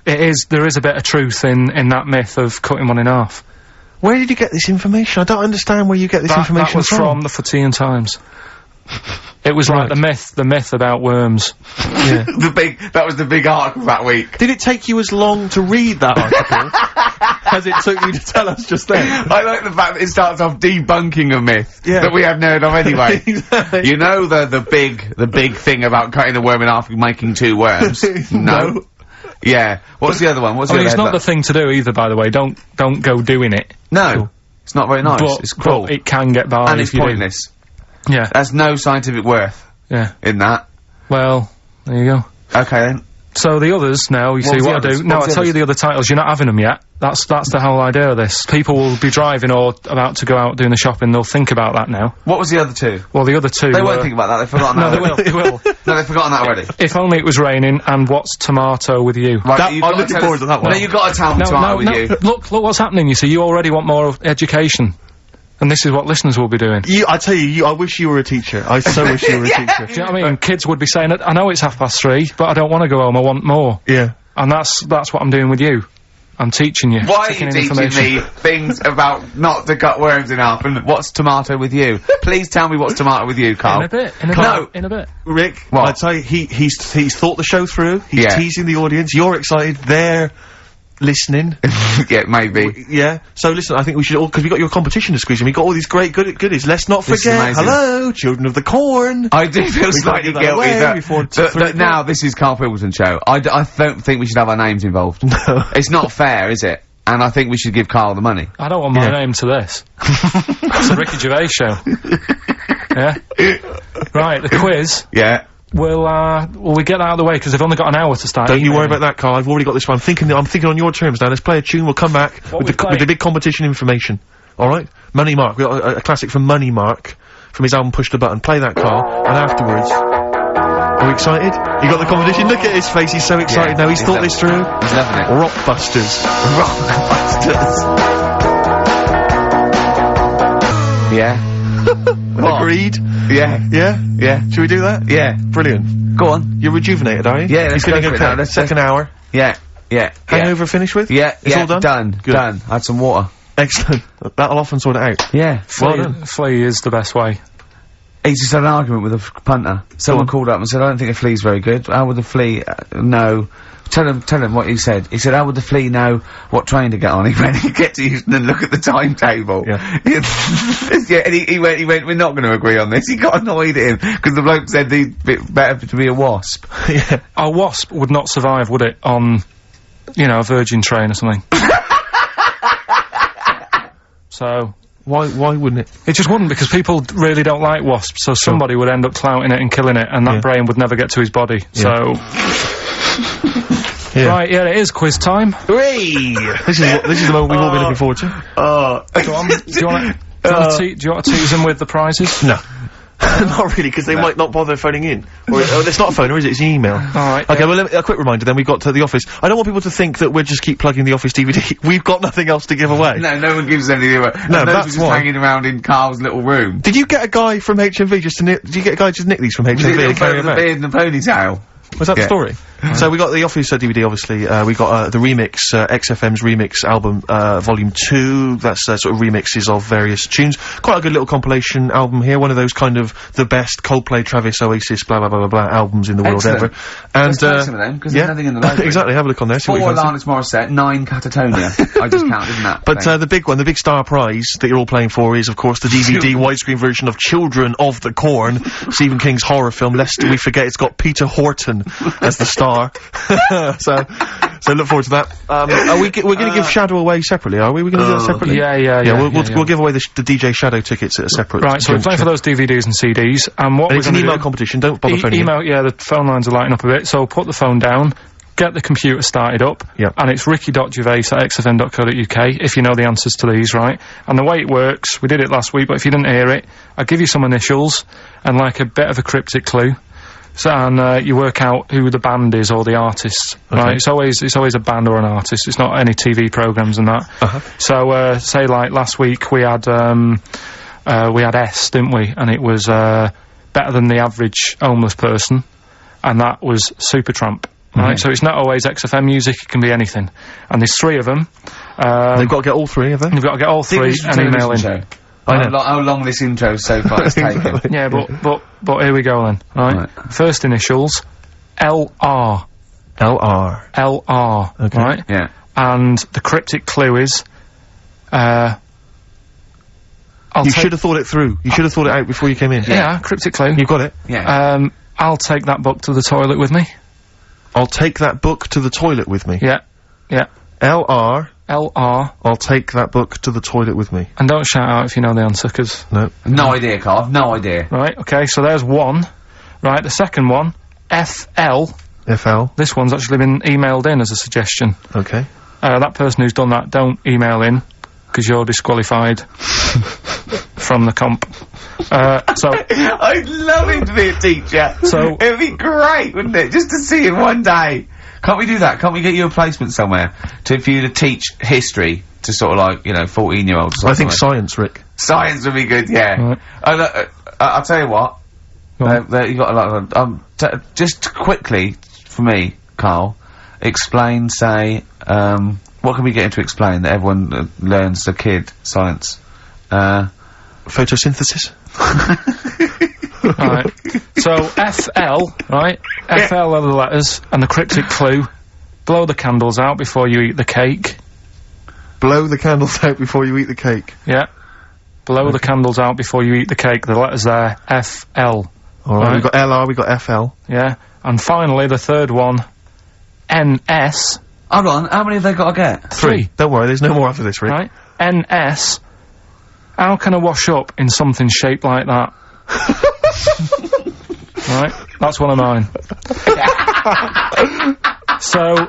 there is a bit of truth in that myth of cutting one in half. Where did you get this information? I don't understand where you get this information That was from the Fortean Times. It was like the myth about worms. Yeah. That was the big article that week. Did it take you as long to read that article as it took you to tell us just then? I like the fact that it starts off debunking a myth that we haven't heard of anyway. Exactly. You know the big thing about cutting a worm in half and making 2 worms? No. Yeah. What's the other one? What's the other it's not headline? the thing to do either, by the way. Don't go doing it. No. Cool. It's not very nice. It's cruel. But it can get by. And it's pointless. Yeah. There's no scientific worth in that. Well, there you go. Okay then. So the others now, you see what I do. No, I'll tell you the other titles. You're not having them yet. That's the whole idea of this. People will be driving or about to go out doing the shopping. They'll think about that now. What was the other 2? Well, the other 2. They won't think about that. They've forgotten that. No, they will. No, they've forgotten that already. If only it was raining. And what's tomato with you? Right, I'm looking forward to that one. No, you've got to tell me tomato with you. Look what's happening. You see, you already want more education. And this is what listeners will be doing. I tell you, I wish you were a teacher. I so wish you were a teacher. Do you know what I mean? Kids would be saying, I know it's 3:30, but I don't want to go home, I want more. Yeah. And that's what I'm doing with you. I'm teaching you. Why are you teaching me things about not to cut worms in half and what's tomato with you? Please tell me what's tomato with you, Karl. In a bit. Rick, what? I tell you, he's thought the show through. He's teasing the audience. You're excited. They're listening. Yeah, maybe. Yeah. So listen, I think we should all, because we got your competition to squeeze and we got all these great goodies. Let's not forget. Hello, children of the corn. I do feel slightly guilty that now this is Karl Pilkington show. I don't think we should have our names involved. No. It's not fair, is it? And I think we should give Karl the money. I don't want my name to this. It's a Ricky Gervais show. Yeah? Right, the quiz. Yeah. will we get that out of the way, because they've only got an hour to start. Don't you worry about that, Carl. I've already got this one. I'm thinking on your terms now. Let's play a tune. We'll come back with the big competition information. Alright? Money Mark. We got a classic from Money Mark, from his album Push the Button. Play that, Carl, and afterwards... Are you excited? You got the competition? Look at his face, he's so excited now. He's thought this through. He's loving it. Rockbusters. Rockbusters. Yeah. Agreed? Yeah. Yeah? Yeah. Should we do that? Yeah. Brilliant. Go on. You're rejuvenated, are you? Yeah, You're let's go feeling for it okay? now. Second hour. Yeah. Yeah. Hangover finished with? Yeah. It's all done? Done. Good. Done. I had some water. Excellent. That'll often sort it out. Yeah. Well done. Flea is the best way. He's just had an argument with a punter. Someone called up and said, I don't think a flea's very good. How would the flea know? Tell him what he said. He said, how would the flea know what train to get on? He went, he get to Euston and look at the timetable. Yeah. Yeah, and he went, we're not going to agree on this. He got annoyed at him, because the bloke said he'd be better to be a wasp. Yeah. A wasp would not survive, would it, on, you know, a Virgin train or something? So... Why wouldn't it? It just wouldn't, because people really don't like wasps, so somebody would end up clouting it and killing it, and that brain would never get to his body, so... Right, yeah, it is quiz time. Whee! This is the moment we've all been looking forward to. Go on. Do you want to tease them with the prizes? No. Not really, because they might not bother phoning in. Or it's not a phone, or is it? It's an email. Alright. Okay, well, a quick reminder then, we got to the office. I don't want people to think that we'll just keep plugging the office DVD. We've got nothing else to give away. No one gives anything away. No, that's just why. hanging around in Carl's little room. Did you get a guy from HMV just to nick, did you get a guy just nick these from HMV and carry them the out? beard and the ponytail. Was that the story? So we got the Office DVD, obviously. We got the remix, XFM's remix album, volume 2. That's sort of remixes of various tunes. Quite a good little compilation album here. One of those kind of the best Coldplay, Travis, Oasis, blah blah blah blah blah albums in the world ever. And some of them, because there's nothing in the library. Exactly. Have a look on there. 4 Alanis Morissette, 9 Catatonia. I just counted, isn't that? But the big one, the big star prize that you're all playing for is, of course, the DVD widescreen version of Children of the Corn, Stephen King's horror film. Lest we forget, it's got Peter Horton as the star. so look forward to that. We're going to give Shadow away separately, are we? We're going to do that separately? Yeah. We'll give away the DJ Shadow tickets at a separate... Right, so we're playing for those DVDs and CDs, and what it's an email competition, don't bother phoning email, yeah, the phone lines are lighting up a bit, so put the phone down, get the computer started up, and it's ricky.gervais@xfm.co.uk, if you know the answers to these, right? And the way it works, we did it last week, but if you didn't hear it, I'll give you some initials, and like a bit of a cryptic clue. So, and you work out who the band is or the artist, right? It's always a band or an artist. It's not any TV programs and that. So, say like last week we had S, didn't we? And it was better than the average homeless person, and that was Supertramp. Right, so it's not always XFM music, it can be anything. And there's 3 of them. They've got to get all 3 of them? You've got to get all 3 and email in. How long this intro so far has taken. Yeah, but here we go then, right? First initials, LR. LR. LR, okay. Right? Yeah. And the cryptic clue is, you should have thought it through. You should have thought it out before you came in. Yeah, cryptic clue. You've got it? Yeah. I'll take that book to the toilet with me. I'll take that book to the toilet with me. Yeah. LR. LR. I'll take that book to the toilet with me. And don't shout out if you know the answer, because... No. No idea, Carl. No idea. Right, okay, so there's 1. Right, the second one, FL. FL. This one's actually been emailed in as a suggestion. Okay. That person who's done that, don't email in, because you're disqualified from the comp. So... I'd love him to be a teacher. So... It'd be great, wouldn't it? Just to see him one day. Can't we do that? Can't we get you a placement somewhere for you to teach history to sort of like, you know, 14-year-olds? I think science, Rick. Science would be good, yeah. Right. I'll tell you what. You got a lot of... just quickly, for me, Carl, explain, say, what can we get him to explain that everyone learns the kid science? Photosynthesis? Right. So, FL, right? FL are the letters, and the cryptic clue, blow the candles out before you eat the cake. Blow the candles out before you eat the cake? Yeah. Blow the candles out before you eat the cake. The letters there, FL. Alright, we've got LR, we've got FL. Yeah. And finally, the third one, NS. Hold on, how many have they got to get? 3. Don't worry, there's no more after this, Rick. Right. NS. How can I wash up in something shaped like that? Right? That's one of mine. So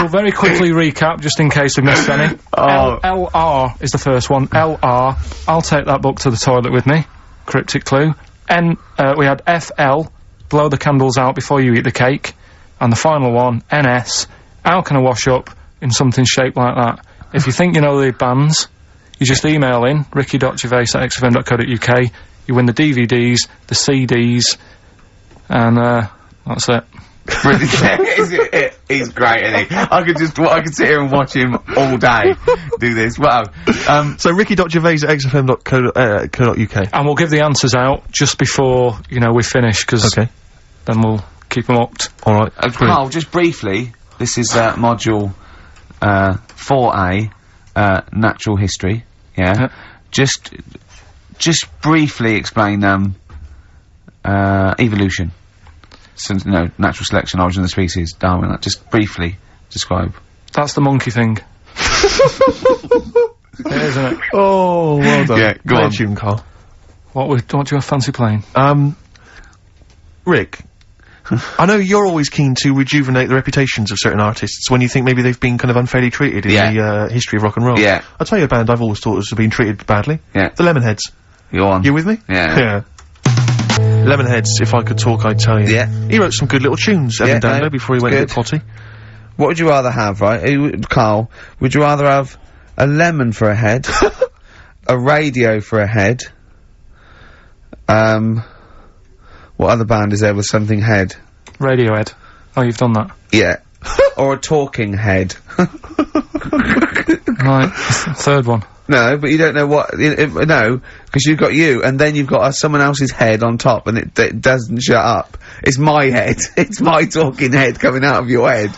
very quickly recap, just in case we missed any. LR is the first one. LR. I'll take that book to the toilet with me. Cryptic clue. We had FL. Blow the candles out before you eat the cake. And the final one, NS. How can I wash up in something shaped like that? If you think you know the bands, you just email in ricky.gervais@xfm.co.uk. You win the DVDs, the CDs, and that's it. He's great, isn't he? I could sit here and watch him all day do this. Wow. So ricky.gervais@xfm.co.uk. And we'll give the answers out just before, you know, we finish, because then we'll keep them up. Alright. Carl, just briefly, this is module 4A, natural history, yeah? Just briefly explain evolution. So, you know, natural selection, origin of the species, Darwin, just briefly describe. That's the monkey thing. It is, isn't it? Oh, well done. Yeah, go on. Tune, Carl. What do you have fancy playing? Rick, I know you're always keen to rejuvenate the reputations of certain artists when you think maybe they've been kind of unfairly treated in the history of rock and roll. Yeah. I'll tell you a band I've always thought has been treated badly. Yeah. The Lemonheads. Go on. You with me? Yeah. Yeah. Lemonheads, if I could talk, I'd tell you. Yeah. He wrote some good little tunes, Evan Dando, before he went a bit potty. What would you rather have, right? Carl, would you rather have a lemon for a head, a radio for a head, what other band is there with something head? Radiohead. Oh, you've done that? Yeah. Or a talking head. Right. Third one. No, but you don't know what, no, because you've got you, and then you've got someone else's head on top, and it doesn't shut up. It's my head. It's my talking head coming out of your head.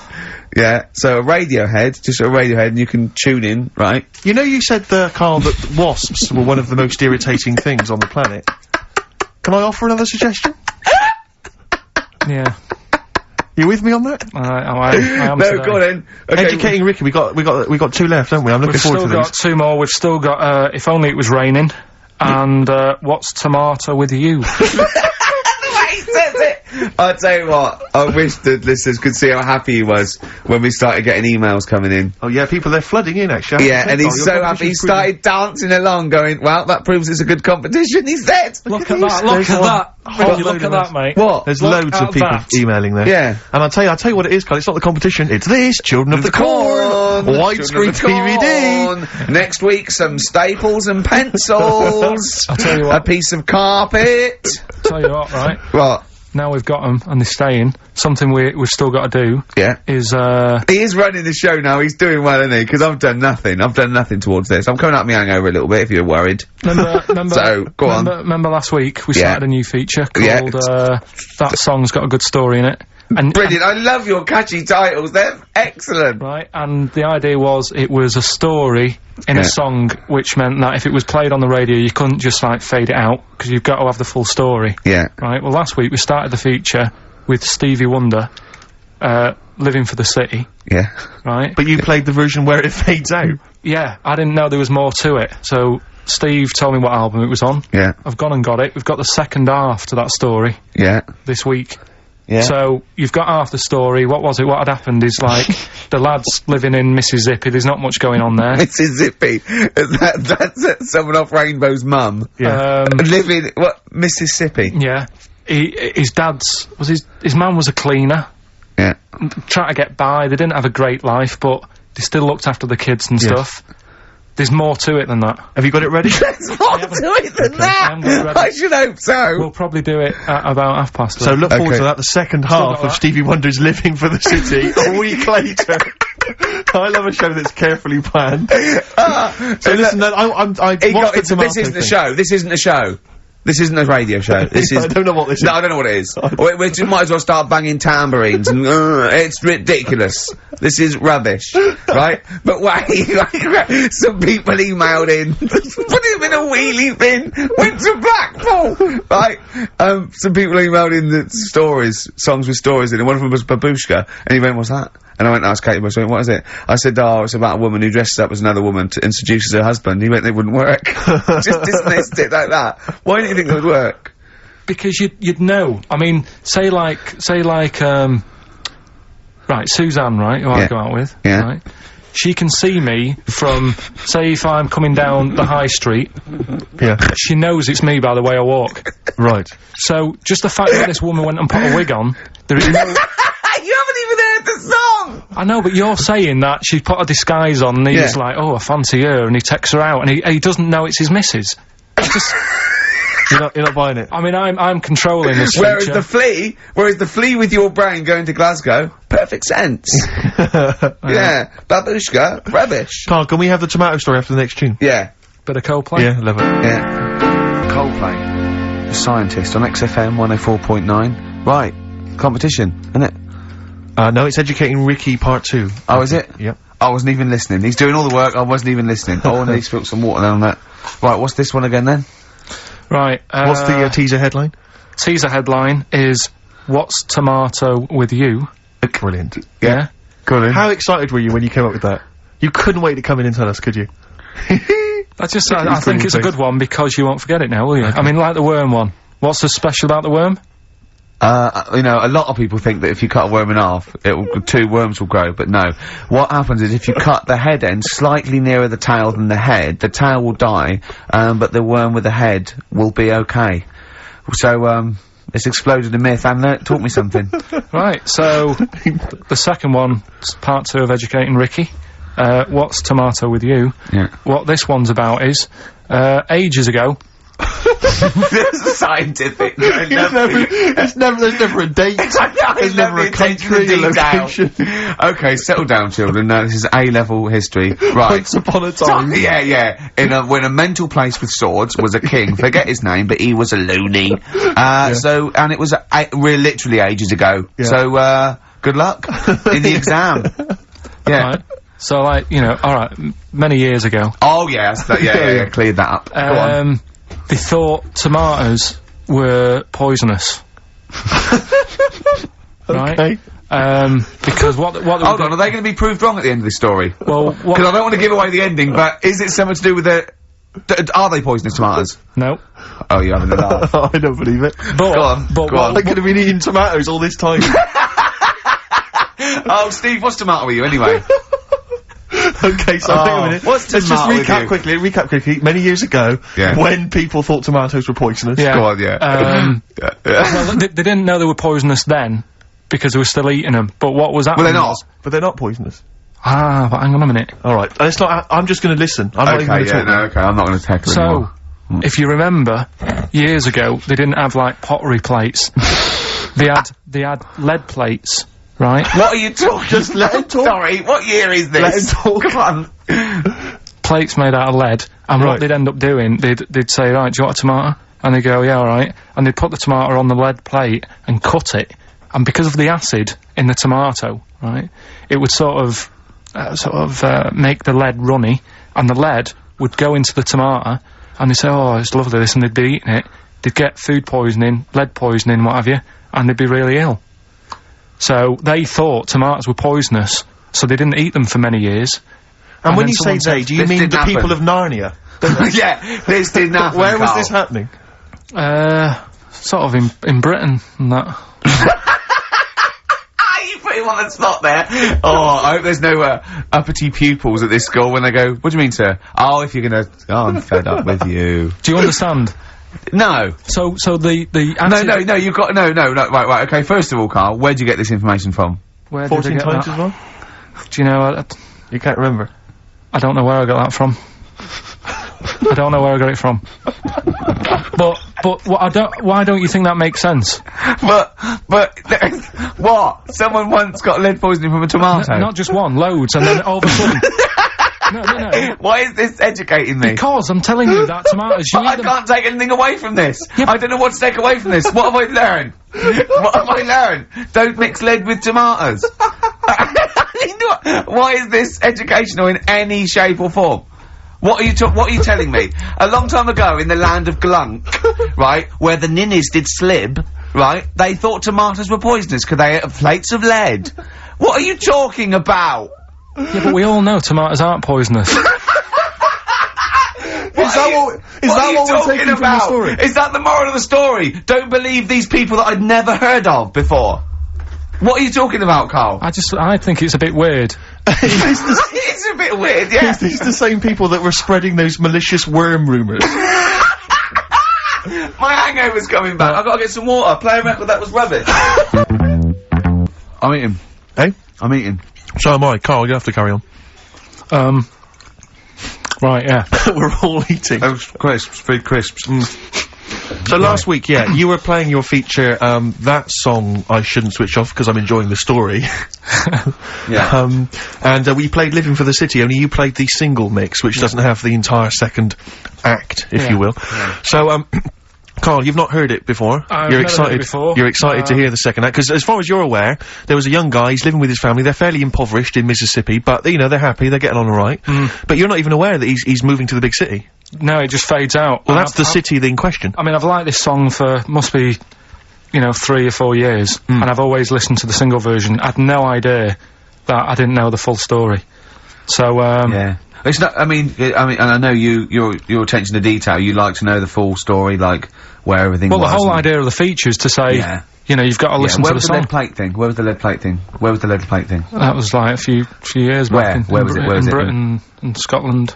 Yeah, so a radio head, just a radio head, and you can tune in, right? You know you said, Carl, that wasps were one of the most irritating things on the planet. Can I offer another suggestion? Yeah. You with me on that? I am no, go on then. Okay, educating Ricky, we got two left, don't we? I'm looking forward to these. We've still got two more. We've still got, If Only It Was Raining, and, What's Tomato With You? I'll tell you what, I wish the listeners could see how happy he was when we started getting emails coming in. Oh yeah, they're flooding in actually. Yeah, and he's so happy, he started dancing along going, well, that proves it's a good competition, he said! Look at that, look at that! Look at that, mate. What? There's loads of people emailing there. Yeah. And I'll tell you what it is, Carl, it's not the competition, it's this, Children of the Corn! Widescreen DVD! Next week, some staples and pencils! I'll tell you what. A piece of carpet! Tell you what, right? What? Now we've got them, and they're staying, something we've still got to do, is, He is running the show now, he's doing well, isn't he? Because I've done nothing towards this. I'm coming up my hangover a little bit, if you're worried. Remember last week, we started a new feature called, That Song's Got a Good Story in It. And brilliant, I love your catchy titles, they're excellent! Right, and the idea was, it was a story in a song, which meant that if it was played on the radio, you couldn't just, like, fade it out, because you've got to have the full story. Yeah. Right, well, last week we started the feature with Stevie Wonder, Living for the City. Yeah. Right? But you played the version where it fades out. Yeah, I didn't know there was more to it, so Steve told me what album it was on. Yeah. I've gone and got it. We've got the second half to that story. Yeah. This week. Yeah. So, you've got half the story. What was it? What had happened is, like, the lad's living in Mississippi. There's not much going on there. Mississippi? That's someone off Rainbow's mum. Yeah. Living, Mississippi? Yeah. His dad's, his mum was a cleaner. Yeah. Trying to get by. They didn't have a great life, but they still looked after the kids and stuff. There's more to it than that. Have you got it ready? There's more to it than that! I should hope so! We'll probably do it at about 2:30. So look forward to that, the second half of Stevie Wonder's Living for the City, a week later. I love a show that's carefully planned. So listen, this isn't a show, this isn't a show. This isn't a radio show. This is. I don't know what this is. No, I don't know what it is. we just might as well start banging tambourines and it's ridiculous. This is rubbish, right? But wait, some people emailed in, put him in a wheelie bin, went to Blackpool, right? Some people emailed in the stories, songs with stories in it. One of them was Babushka, and he went, "What's that?" And I went to ask Katie Bush, what is it? I said, oh, it's about a woman who dresses up as another woman and seduces her husband. He went, it wouldn't work. Just dismissed it like that. Why do you think it would work? because you'd know. I mean, say like, right, Suzanne, right, who I go out with, right? She can see me from, say, if I'm coming down the high street. Yeah. She knows it's me by the way I walk. Right. So, just the fact that this woman went and put a wig on, there is no... You haven't even heard the song! I know, but you're saying that she put a disguise on and he's like, oh, I fancy her, and he takes her out, and he doesn't know it's his missus. I just... You're not buying it. I mean, I'm controlling this Whereas feature. the flea with your brain going to Glasgow, perfect sense. Yeah. Babushka, rubbish. Carl, can we have the tomato story after the next tune? Yeah. Bit of Coldplay? Yeah, love it. Yeah. Coldplay. The Scientist on XFM 104.9. Right. Competition, isn't it? No, it's Educating Ricky Part 2. Oh, is it? Yep. I wasn't even listening. He's doing all the work, I wasn't even listening. Oh, and he spilled some water down that. Right, what's this one again then? Right, what's the teaser headline? Teaser headline is, What's Tomato with You? Brilliant. Yeah? Go on. How excited were you when you came up with that? You couldn't wait to come in and tell us, could you? I think it's a good one because you won't forget it now, will you? Okay. I mean, like the worm one. What's so special about the worm? You know, a lot of people think that if you cut a worm in half, two worms will grow, but no. What happens is if you cut the head end slightly nearer the tail than the tail will die, but the worm with the head will be okay. So, it's exploded a myth, and it taught me something. Right, so, the second one, part 2 of Educating Ricky. What's Tomato with You? Yeah. What this one's about is, ages ago... Scientific. There's never a date. There's never a country, a location. Okay, settle down, children. No, this is A-level history. Right. Once upon a time. Yeah. When a mental place with swords was a king. Forget his name, but he was a loony. So, and it was literally ages ago. Yeah. So, good luck in the exam. Yeah. Right. So, like, you know, alright, many years ago. Oh, yes. Yeah, cleared that up. Go on. They thought tomatoes were poisonous. Right? Okay. Because what Hold on, are they going to be proved wrong at the end of this story? Well, because I don't want to give away the ending, but is it something to do with the... are they poisonous tomatoes? No. Oh, you're having a laugh. I don't believe it. Go on. I could have been eating tomatoes all this time. Oh, Steve, what's tomato with you anyway? Okay, so hang on a minute. Let's just recap quickly. Many years ago, when people thought tomatoes were poisonous. Yeah. Go on, well, they didn't know they were poisonous then, because they were still eating them. But what was happening? Well, they're not. But they're not poisonous. Ah, but hang on a minute. Alright, it's not. I'm just gonna listen. I'm not even gonna talk. Okay, I'm not gonna tackle it anymore. If you remember, years ago, they didn't have, like, pottery plates. they had lead plates. Right? What are you talking? Just let him talk. Sorry, what year is this? Let him talk. Come on. Plates made out of lead, and what they'd end up doing, they'd say, right, do you want a tomato? And they'd go, yeah, alright. And they'd put the tomato on the lead plate and cut it. And because of the acid in the tomato, right, it would sort of make the lead runny, and the lead would go into the tomato, and they'd say, oh, it's lovely this, and they'd be eating it. They'd get food poisoning, lead poisoning, what have you, and they'd be really ill. So, they thought tomatoes were poisonous, so they didn't eat them for many years. And when you say they, do you mean the people of Narnia? Yeah, this didn't happen. Where was this happening? Sort of in Britain, and that. You put him on the spot there. Oh, I hope there's no, uppity pupils at this school when they go, what do you mean, sir? Oh, if you're gonna... Oh, I'm fed up with you. Do you understand? No. So the No, you've got... No, right, okay, first of all, Carl, where'd you get this information from? Where 14 did I get times that? as well? Do you know... You can't remember? I don't know where I got that from. I don't know where I got it from. But why don't you think that makes sense? But, what? Someone once got lead poisoning from a tomato? Not just one, loads, and then all of a sudden... No. Why is this educating me? Because I'm telling you that tomatoes, I can't take anything away from this. Yeah, I don't know what to take away from this. What have I learned? What have I learned? Don't mix lead with tomatoes. Why is this educational in any shape or form? What are you telling me? A long time ago in the land of Glunk, right, where the ninnies did slib, right, they thought tomatoes were poisonous because they ate plates of lead. What are you talking about? Yeah, but we all know tomatoes aren't poisonous. Is that what we're taking from the story? Is that the moral of the story? Don't believe these people that I'd never heard of before. What are you talking about, Karl? I think it's a bit weird. It's a bit weird, yeah. These the same people that were spreading those malicious worm rumours. My hangover's coming back. I've got to get some water. Play a record that was rubbish. I'm eating. Hey? I'm eating. So am I. Karl, you have to carry on. Right, yeah. We're all eating. Those crisps, food crisps. So last week, yeah, you were playing your feature, that song I shouldn't switch off because I'm enjoying the story. Yeah. And we played Living for the City, only you played the single mix, which doesn't have the entire second act, if you will. Yeah. So, Karl, you've not heard it before. You're excited. Heard it before. You're excited to hear the second act because, as far as you're aware, there was a young guy. He's living with his family. They're fairly impoverished in Mississippi, but you know they're happy. They're getting on all right. But you're not even aware that he's moving to the big city. No, it just fades out. Well, that's the city in question. I mean, I've liked this song for must be, 3 or 4 years, and I've always listened to the single version. I had no idea that I didn't know the full story. So yeah. It's not. I mean, and I know your attention to detail. You like to know the full story, like where everything. Well, the whole idea of the feature is to say, you've got to listen to the song. Where was the lead plate thing? Where was the lead plate thing? Where was the lead plate thing? That was like a few years back. Where was it? Where was in it? Britain and Scotland.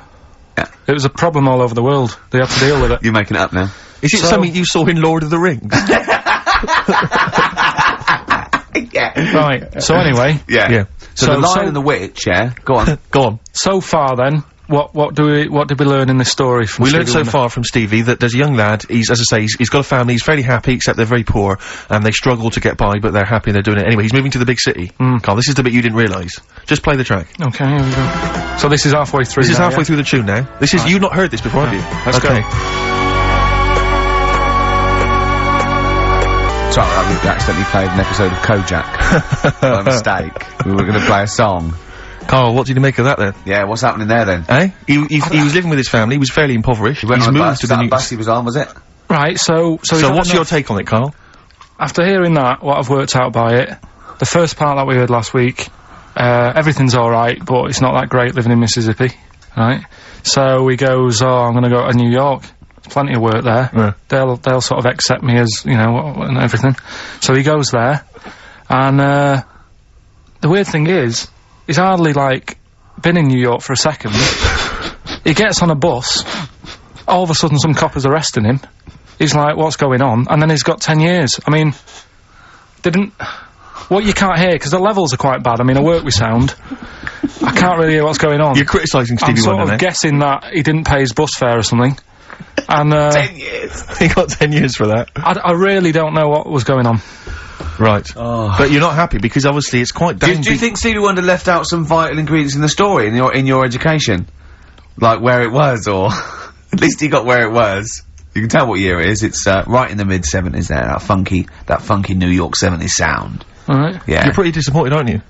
Yeah. It was a problem all over the world. They had to deal with it. You're making it up now. Is it something you saw in Lord of the Rings? Yeah. Right. So anyway. Yeah. So the Lion and the Witch. Yeah. Go on. Go on. So far, then, what did we learn in this story from We learned so far from Stevie that there's a young lad, as I say, he's got a family, he's fairly happy, except they're very poor, and they struggle to get by, but they're happy and they're doing it anyway. He's moving to the big city. Karl, this is the bit you didn't realise. Just play the track. Okay, here we go. So this is halfway through. This is halfway through the tune now. This is, you've not heard this before, have you? Let's go. Sorry, we accidentally played an episode of Kojak. By mistake. We were going to play a song. Karl, what did you make of that then? Yeah, what's happening there then? Eh? He was living with his family, he was fairly impoverished. He's moved to the new... bus he was on, was it? Right, so what's your take on it, Karl? After hearing that, what I've worked out by it, the first part that we heard last week, everything's alright, but it's not that great living in Mississippi, right? So he goes, I'm gonna go to New York. There's plenty of work there. Yeah. They'll sort of accept me as, and everything. So he goes there, and, the weird thing is, he's hardly, been in New York for a second. He gets on a bus, all of a sudden some copper's arresting him. He's like, what's going on? And then he's got 10 years. I mean, what you can't hear, because the levels are quite bad. I mean, I work with sound. I can't really hear what's going on. You're criticising Stevie Wonder, I'm sort of guessing that he didn't pay his bus fare or something. And, 10 years. He got 10 years for that. I really don't know what was going on. Right. Oh. But you're not happy because obviously it's quite Do you think Stevie Wonder left out some vital ingredients in the story in your education? Like where it was, or at least he got where it was. You can tell what year it is. It's right in the mid-70s there, that funky New York 70s sound. Alright. Yeah. You're pretty disappointed, aren't you?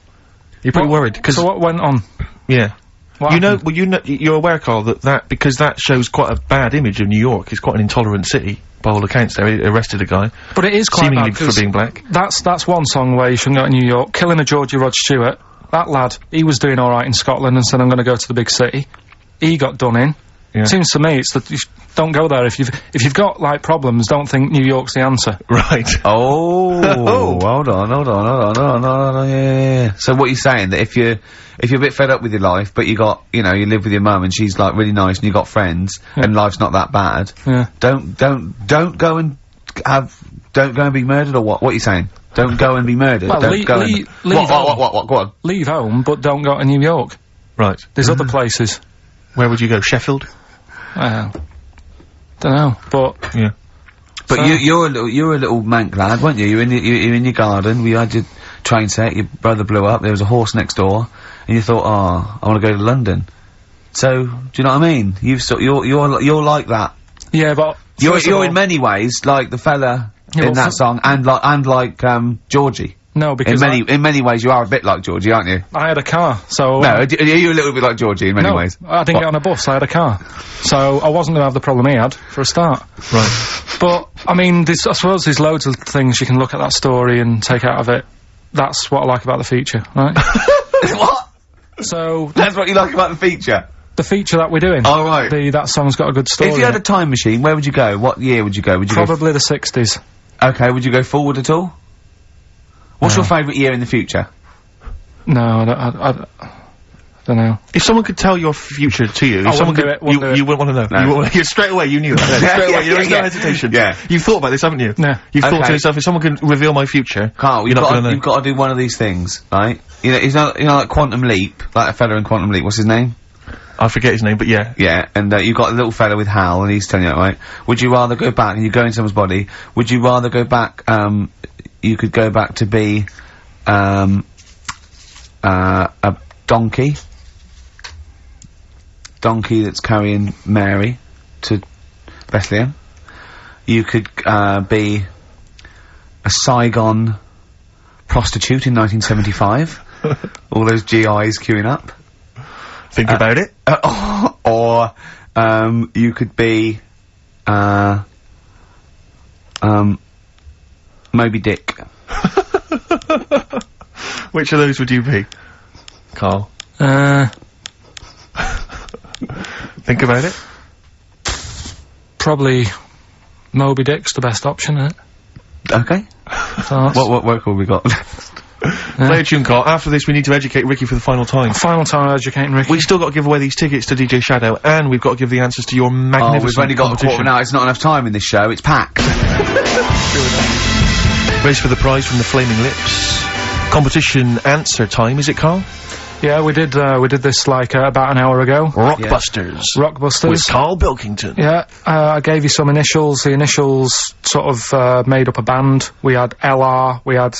You're pretty worried. So what went on? Yeah. What happened? You're aware, Karl, because that shows quite a bad image of New York. It's quite an intolerant city. By all accounts, they arrested a guy. But it is quite seemingly bad, for being black. That's one song where you shouldn't go to New York. Killing a Georgie Rod Stewart. That lad, he was doing alright in Scotland and said, I'm gonna go to the big city. He got done in. Yeah. Seems to me it's that you don't go there if you've got problems. Don't think New York's the answer. Right. Oh. Hold on. Yeah. So what you're saying that if you're a bit fed up with your life, but you live with your mum and she's really nice and you got friends and life's not that bad. Yeah. Don't go and be murdered, or what? What are you saying? Don't go and be murdered. Well, don't go and leave home. What? Go on. Leave home, but don't go to New York. Right. There's other places. Where would you go? Sheffield? Well, don't know, but yeah. But so you're a little mank lad, weren't you? You're in your garden. We had your train set. Your brother blew up. There was a horse next door, and you thought, I want to go to London. So, do you know what I mean? You're like that. Yeah, but you're in many ways like the fella in that song, and like Georgie. No, because in many ways you are a bit like Georgie, aren't you? I had a car, so... No, are you a little bit like Georgie in many ways? I didn't get on a bus, I had a car. So, I wasn't gonna have the problem he had, for a start. Right. But, I mean, I suppose there's loads of things you can look at that story and take out of it. That's what I like about the feature, right? What? So... That's what you like about the feature? The feature that we're doing. Oh, right. That song's got a good story. If you had a time machine, where would you go? What year would you go? Would you Probably the 60s. Okay, would you go forward at all? What's your favourite year in the future? No, I don't know. If someone could tell your future to you, if someone could, you wouldn't want to know. No. You wouldn't, straight away, you knew it. Straight away, there was no hesitation. Yeah. You've thought about this, haven't you? No. You've thought to yourself, if someone can reveal my future, Carl, you've got to do one of these things, right? You know, like Quantum Leap, like a fella in Quantum Leap. What's his name? I forget his name, but yeah. Yeah, and you've got a little fella with Hal, and he's telling you, right? Would you rather go back, and you go in someone's body, would you rather go back, you could go back to be, a donkey that's carrying Mary to Bethlehem. You could, be a Saigon prostitute in 1975. All those GIs queuing up. Think about it. Or, you could be, Moby Dick. Which of those would you be, Carl? Think about it. Probably Moby Dick's the best option, isn't it? Okay. What work have we got? Play a tune, Carl. After this, we need to educate Ricky for the final time. Final time educating Ricky. We've still got to give away these tickets to DJ Shadow, and we've got to give the answers to your magnificent we've only got a quarter now. It's not enough time in this show. It's packed. Race for the prize from the Flaming Lips. Competition answer time, is it, Carl? Yeah, we did this like about an hour ago. Rockbusters. Rockbusters. With Karl Pilkington. Yeah, I gave you some initials. The initials sort of made up a band. We had LR, we had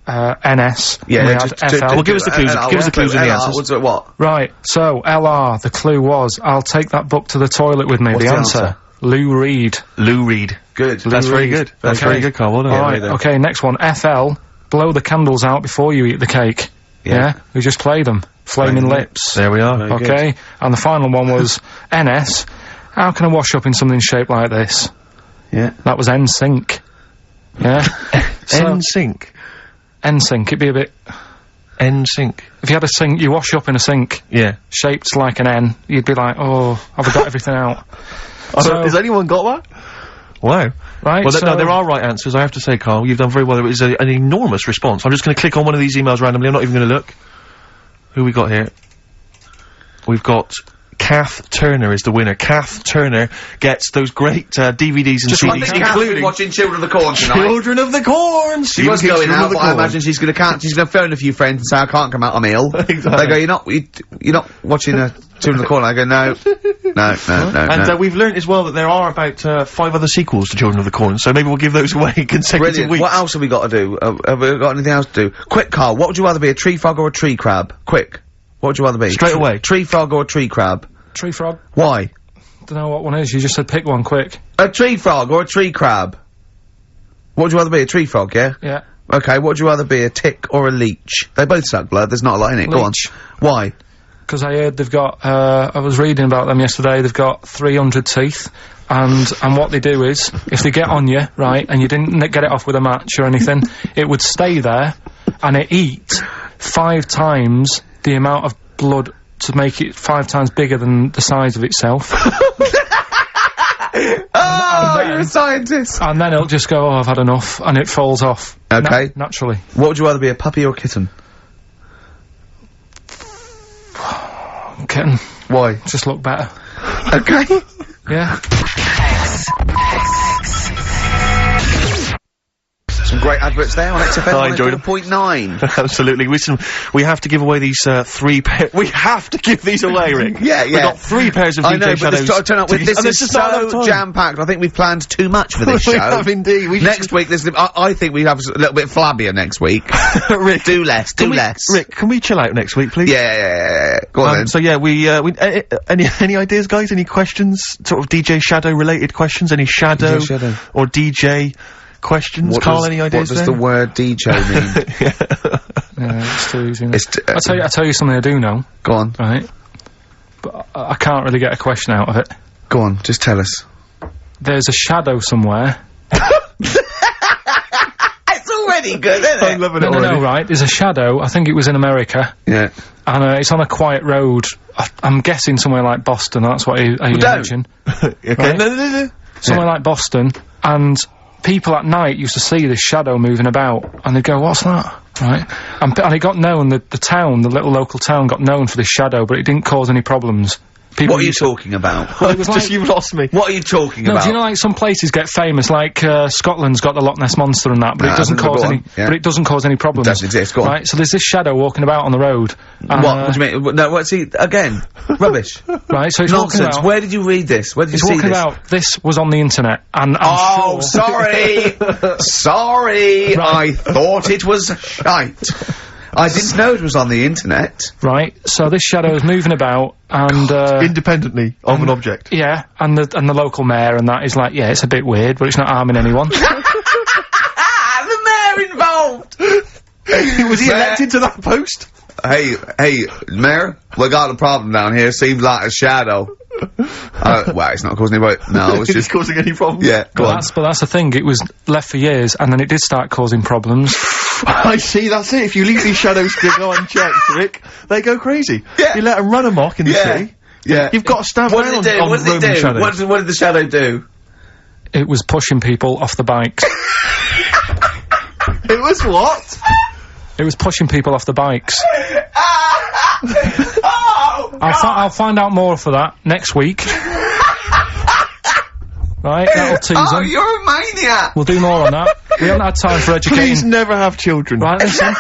NS, yeah, we had FL. Well, give us the clues. Give us the clues and the answers. What's what? Right, so LR, the clue was, I'll take that book to the toilet with me. What's the answer? Lou Reed. Lou Reed. Good. That's very good. That's very good, Carl. Well done. Alright, okay, next one. FL, blow the candles out before you eat the cake. Yeah? We just play them. Flaming Lips. There we are. Okay, and the final one was NS, how can I wash up in something shaped like this? Yeah. That was NSYNC. Yeah? NSYNC. NSYNC, it'd be a bit... NSYNC. If you had a sink, you wash up in a sink. Yeah. Shaped like an N, you'd be like, oh, have I got everything out? Has anyone got that? Wow. Right, well, so no, there are right answers, I have to say, Carl. You've done very well. It was an enormous response. I'm just going to click on one of these emails randomly. I'm not even going to look. Who we got here? We've got... Kath Turner is the winner. Kath Turner gets those great DVDs and CDs, including watching Children of the Corn tonight. Children of the Corn. She was going out, but I imagine she's going to phone a few friends and say, I can't come out, I'm ill. Exactly. They go, you're not watching Children of the Corn. I go, no. And we've learnt as well that there are about 5 other sequels to Children of the Corn, so maybe we'll give those away consecutive weeks. What else have we got to do? Have we got anything else to do? Quick, Carl, what would you rather be, a tree frog or a tree crab? Quick. What would you rather be? Straight away. Tree frog or a tree crab? Tree frog. Why? Don't know what one is, you just said pick one quick. A tree frog or a tree crab? What would you rather be, a tree frog, yeah? Yeah. Okay, what would you rather be, a tick or a leech? They both suck blood, there's not a lot in it, go on. Why? Because I heard they've got, I was reading about them yesterday, they've got 300 teeth, and what they do is, if they get on you, right, and you didn't get it off with a match or anything, it would stay there, and it eat 5 times the amount of blood to make it 5 times bigger than the size of itself. Oh, you're a scientist! And then it'll just go, oh, I've had enough, and it falls off. Okay. Naturally. What would you rather be, a puppy or a kitten? Kitten. Why? Just look better. Okay. Yeah. Some great adverts there on XFM. I enjoyed them. 104.9. Absolutely. Listen, we have to give away these 3 pairs. We have to give these away, Rick. Yeah. We've got 3 pairs of DJ I know, Shadows. but turn up with this is so jam-packed. I think we've planned too much for this show. We have indeed. Next week, I think we have a little bit flabbier next week. Rick, do less. Rick, can we chill out next week, please? Yeah. Go on then. So yeah, any ideas, guys? Any questions? Sort of DJ Shadow related questions? Any Shadow or DJ questions? Carl, any ideas? What does the word DJ mean? Yeah, it's too easy. I'll tell you something I do know. Go on. Right. But I can't really get a question out of it. Go on, just tell us. There's a shadow somewhere. It's already any good, is it? I'm loving it already. No, right. There's a shadow. I think it was in America. Yeah. And it's on a quiet road. I'm guessing somewhere like Boston. That's what I imagine. Okay. Right? No. Somewhere like Boston, and people at night used to see this shadow moving about, and they'd go, "What's that?" Right? And it got known. The town, the little local town, got known for this shadow, but it didn't cause any problems. What are you talking about? Well, it was Just you've lost me. What are you talking about? Do you know, like, some places get famous, like, Scotland's got the Loch Ness Monster and that, but it doesn't cause any, but it doesn't cause any problems. It doesn't exist, go on. Right, so there's this shadow walking about on the road. What do you mean? No, what's he, again? Rubbish. Right, so he's walking Nonsense. about. Where did you read this? Where did you see this? He's walking about, this was on the internet, and I'm sure. Sorry! Sorry! Right. I thought it was shite. I didn't know it was on the internet. Right, so this shadow is moving about, and, independently of an object. Yeah, and the local mayor and that is like, yeah, it's a bit weird, but it's not harming anyone. The mayor involved! Was he elected to that post? Hey, mayor, we got a problem down here, seems like a shadow. Well, it's not causing any, no, it's just causing any problems. Yeah, But that's the thing, it was left for years, and then it did start causing problems. I see, that's it. If you leave these shadows to go unchecked, Rick, they go crazy. Yeah. You let them run amok in the city. Yeah. You've got to stand What down did it do? on What did it Roman do? shadows. What did the shadow do? It was pushing people off the bikes. It was what? It was pushing people off the bikes. Oh, I'll find out more for that next week. Right, that'll tease oh, them. you're a maniac! We'll do more on that. We haven't had time for educating. Please never have children. Right, listen.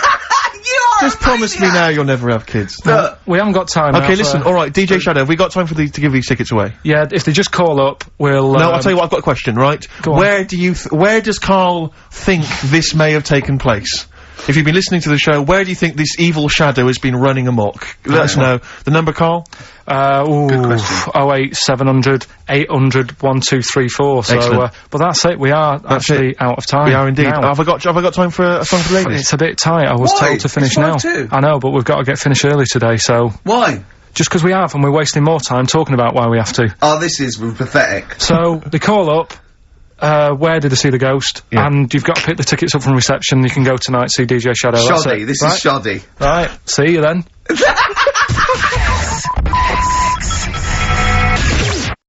Just promise me now you'll never have kids. We haven't got time. Okay, now listen. All right, DJ Shadow, have we got time for to give these tickets away? Yeah, if they just call up, we'll. No, I'll tell you what. I've got a question. Right? Go on. Where does Karl think this may have taken place? If you've been listening to the show, where do you think this evil shadow has been running amok? Let us know. The number, Karl? Good question. 08700 800 1234. So, Excellent. but that's it. We are actually out of time. We are indeed. now. Have I got time for a song for the ladies? It's a bit tight. I was Why? told to finish It's now. 5:02. I know, but we've got to get finished early today, so. Why? Just because we have, and we're wasting more time talking about why we have to. Oh, this is pathetic. So, they call up, where did they see the ghost? Yeah. And you've got to pick the tickets up from reception. You can go tonight, see DJ Shadow. That's Shoddy. it. This Right? is shoddy. Right, see you then.